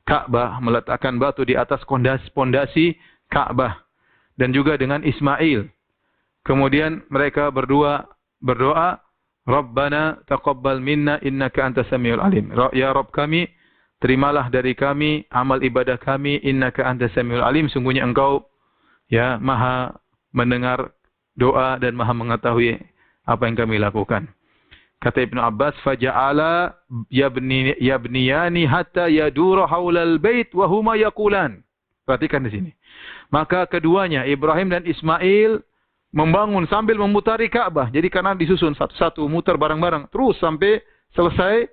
Speaker 2: Ka'bah, meletakkan batu di atas pondasi Ka'bah, dan juga dengan Ismail. Kemudian mereka berdua berdoa, "Rabbana taqabbal minna innaka antas samiul alim." Ya Rabb kami, terimalah dari kami amal ibadah kami, innaka antas samiul alim, sungguhnya Engkau ya Maha mendengar doa dan Maha mengetahui apa yang kami lakukan. Kata Ibnu Abbas, "Faja'ala yabniyani hatta yadura haulal bait wa huma yaqulan." Perhatikan di sini. Maka keduanya, Ibrahim dan Ismail, membangun sambil memutari Ka'bah. Jadi karena disusun satu-satu, mutar bareng-bareng terus sampai selesai.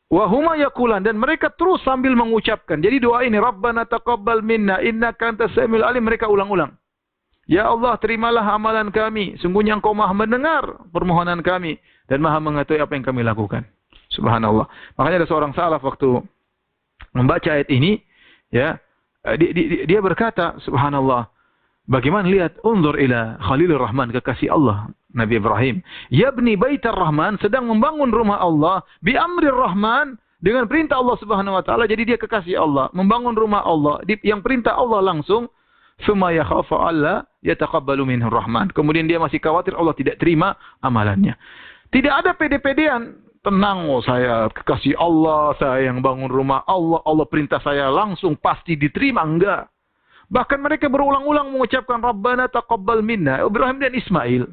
Speaker 2: Wa huma yaqulan, dan mereka terus sambil mengucapkan. Jadi doa ini, Rabbana taqabbal minna innaka antas samiul alim, mereka ulang-ulang. Ya Allah, terimalah amalan kami. Sungguhnya Engkau Maha mendengar permohonan kami dan Maha mengetahui apa yang kami lakukan. Subhanallah. Makanya ada seorang salaf waktu membaca ayat ini, ya, dia berkata, Subhanallah, bagaimana lihat, unzur ila Khalilur Rahman, kekasih Allah, Nabi Ibrahim. Yabni baitar Rahman, sedang membangun rumah Allah, bi amrir Rahman, dengan perintah Allah Subhanahu wa taala. Jadi dia kekasih Allah, membangun rumah Allah, yang perintah Allah langsung. Summa yakhafu alla yataqabbalu minhu Rahman. Kemudian dia masih khawatir Allah tidak terima amalannya. Tidak ada pede-pedean. Tenang, saya kekasih Allah, saya yang bangun rumah Allah, Allah perintah saya langsung pasti diterima. Enggak. Bahkan mereka berulang-ulang mengucapkan Rabbana taqabbal minna, Ibrahim dan Ismail.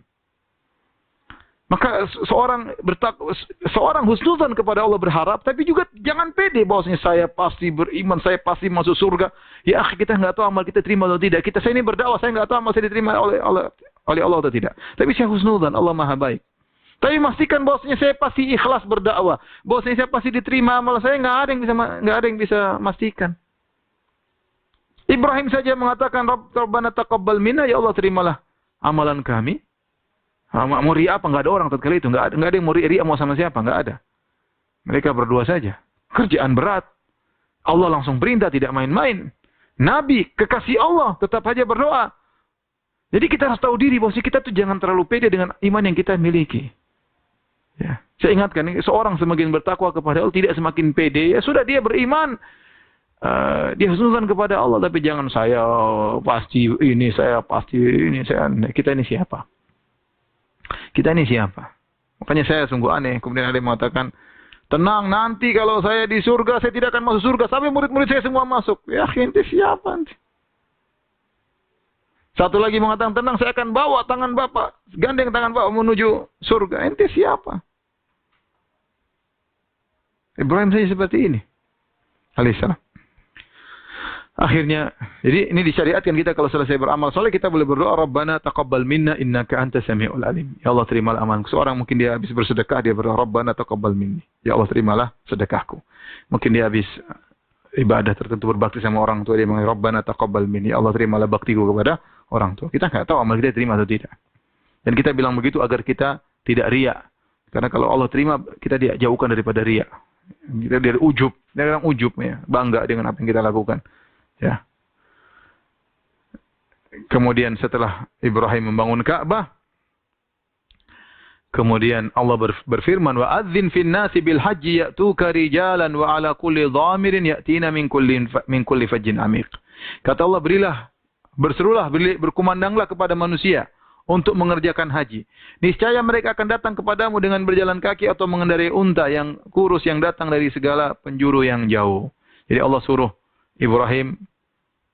Speaker 2: Maka seorang husnuzan kepada Allah berharap, tapi juga jangan pede bahwasanya saya pasti beriman, saya pasti masuk surga. Ya akhi, kita nggak tahu amal kita terima atau tidak. Saya ini berdakwah, saya nggak tahu amal saya diterima oleh Allah atau tidak. Tapi saya husnuzan, Allah Maha baik. Tapi pastikan bahwasanya saya pasti ikhlas berdakwah, bahwasanya saya pasti diterima amal saya, nggak ada yang bisa memastikan. Ibrahim saja mengatakan Rabbana taqabbal minna, ya Allah terimalah amalan kami. Mau ria apa? Nggak ada orang tatkala itu. Nggak ada yang mau ria mau sama siapa. Nggak ada. Mereka berdua saja. Kerjaan berat. Allah langsung perintah, tidak main-main. Nabi, kekasih Allah, tetap saja berdoa. Jadi kita harus tahu diri bahwa kita tuh jangan terlalu pede dengan iman yang kita miliki. Ya. Saya ingatkan, seorang semakin bertakwa kepada Allah tidak semakin pede. Ya sudah, dia beriman. Dia husnuzan kepada Allah, tapi jangan saya pasti ini. Kita ini siapa? Kita ini siapa? Makanya saya sungguh aneh. Kemudian ada yang mengatakan, tenang, nanti kalau saya di surga, saya tidak akan masuk surga. Sampai murid-murid saya semua masuk. Ya, ente siapa? Ente? Satu lagi mengatakan, tenang, saya akan bawa tangan Bapak. Gandeng tangan Bapak menuju surga. Ente siapa? Ibrahim saja seperti ini. Alaihissalam. Akhirnya, jadi ini disyariatkan kita kalau selesai beramal soleh, kita boleh berdoa, Rabbana taqabbal minna innaka antas samiul alim. Ya Allah, terimalah amal. Seorang mungkin dia habis bersedekah, dia berdoa, Rabbana taqabbal minni. Ya Allah, terimalah sedekahku. Mungkin dia habis ibadah tertentu, berbakti sama orang tua, dia mengatakan, Rabbana taqabbal minni. Ya Allah, terimalah baktiku kepada orang tua. Kita nggak tahu amal kita terima atau tidak. Dan kita bilang begitu agar kita tidak riya. Karena kalau Allah terima, kita dijauhkan daripada riya. Kita dari ujub. Dia bilang ujub, ya, bangga dengan apa yang kita lakukan. Ya. Kemudian setelah Ibrahim membangun Ka'bah, kemudian Allah berfirman, wa adzin fin nasi bil haji ya'tuka rijalan wa ala kulli dhamirin ya'tina min kulli fajjin amiq. Kata Allah, berserulah, berkumandanglah kepada manusia untuk mengerjakan haji. Niscaya mereka akan datang kepadamu dengan berjalan kaki atau mengendarai unta yang kurus yang datang dari segala penjuru yang jauh. Jadi Allah suruh Ibrahim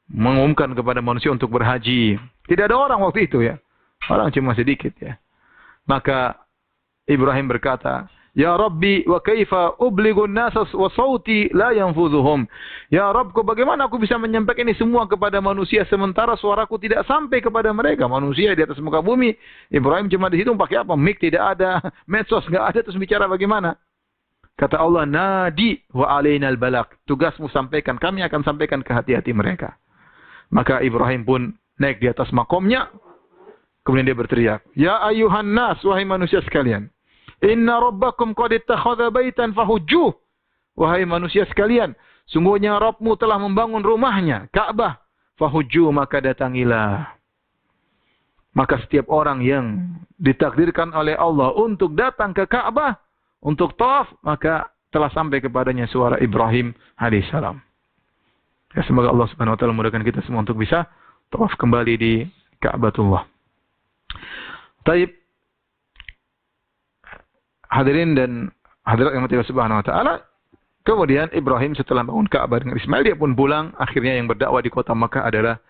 Speaker 2: mengumumkan kepada manusia untuk berhaji. Tidak ada orang waktu itu ya. Orang cuma sedikit ya. Maka Ibrahim berkata,
Speaker 3: Ya Rabbi, wa kaifa ublighun nasa wa sauti la yanfudhuhum. Ya Rabbku, bagaimana aku bisa menyampaikan ini semua kepada manusia sementara suaraku tidak sampai kepada mereka? Manusia di atas muka bumi. Ibrahim cuma di situ pakai apa? Mic tidak ada, medsos enggak ada, terus bicara bagaimana? Kata Allah, nadi wa alainal balak. Tugasmu sampaikan, kami akan sampaikan ke hati-hati mereka. Maka Ibrahim pun naik di atas makomnya. Kemudian dia berteriak, ya ayuhan nas, wahai manusia sekalian. Inna rabbakum qad ittakhadha baitan fahujjuh. Wahai manusia sekalian, sungguhnya Rabbmu telah membangun rumahnya, Ka'bah. Fahujjuh, maka datangilah. Maka setiap orang yang ditakdirkan oleh Allah untuk datang ke Ka'bah, untuk tawaf, maka telah sampai kepadanya suara Ibrahim alaihissalam. Ya, semoga Allah Subhanahu wa taala memudahkan kita semua untuk bisa tawaf kembali di Ka'batullah. Taib, hadirin dan hadirat yang Allah Subhanahu wa taala, kemudian Ibrahim setelah bangun Ka'bah dengan Ismail, dia pun pulang. Akhirnya yang berdakwah di kota Makkah adalah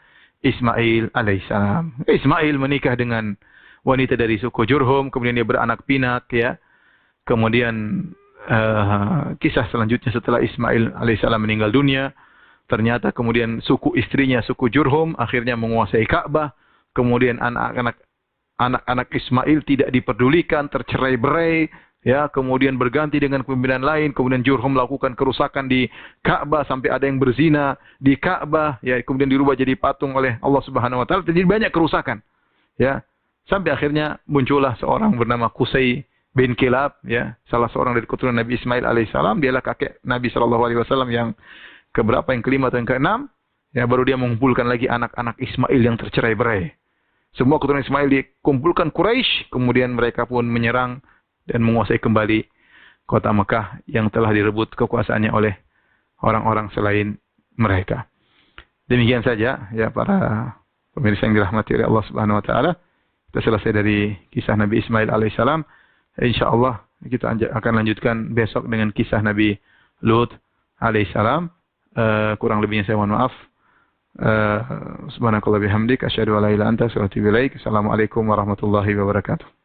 Speaker 3: Ismail alaihissalam. Ismail menikah dengan wanita dari suku Jurhum, kemudian dia beranak pinak, ya. Kemudian kisah selanjutnya setelah Ismail alaihissalam meninggal dunia, ternyata kemudian suku istrinya, suku Jurhum, akhirnya menguasai Ka'bah. Kemudian anak-anak Ismail tidak diperdulikan, tercerai-berai, ya, kemudian berganti dengan pimpinan lain, kemudian Jurhum melakukan kerusakan di Ka'bah sampai ada yang berzina di Ka'bah, ya, kemudian dirubah jadi patung oleh Allah Subhanahu wa taala, jadi banyak kerusakan, ya. Sampai akhirnya muncullah seorang bernama Qusay bin Kilab, ya, salah seorang dari keturunan Nabi Ismail alaihissalam. Dialah kakek Nabi sallallahu alaihi wasallam yang keberapa, yang kelima atau yang keenam, ya, baru dia mengumpulkan lagi anak-anak Ismail yang tercerai-berai. Semua keturunan Ismail dikumpulkan Quraisy, kemudian mereka pun menyerang dan menguasai kembali kota Mekah yang telah direbut kekuasaannya oleh orang-orang selain mereka. Demikian saja, ya, para pemirsa yang dirahmati oleh Allah Subhanahu wa taala. Kita selesai dari kisah Nabi Ismail alaihissalam. Insyaallah kita akan lanjutkan besok dengan kisah Nabi Lut alaihissalam. Kurang lebihnya saya mohon maaf. Subhanakallah bihamdik asyhadu an la ilaha illa anta astaghfiruka wa atubu ilaik. Assalamualaikum warahmatullahi wabarakatuh.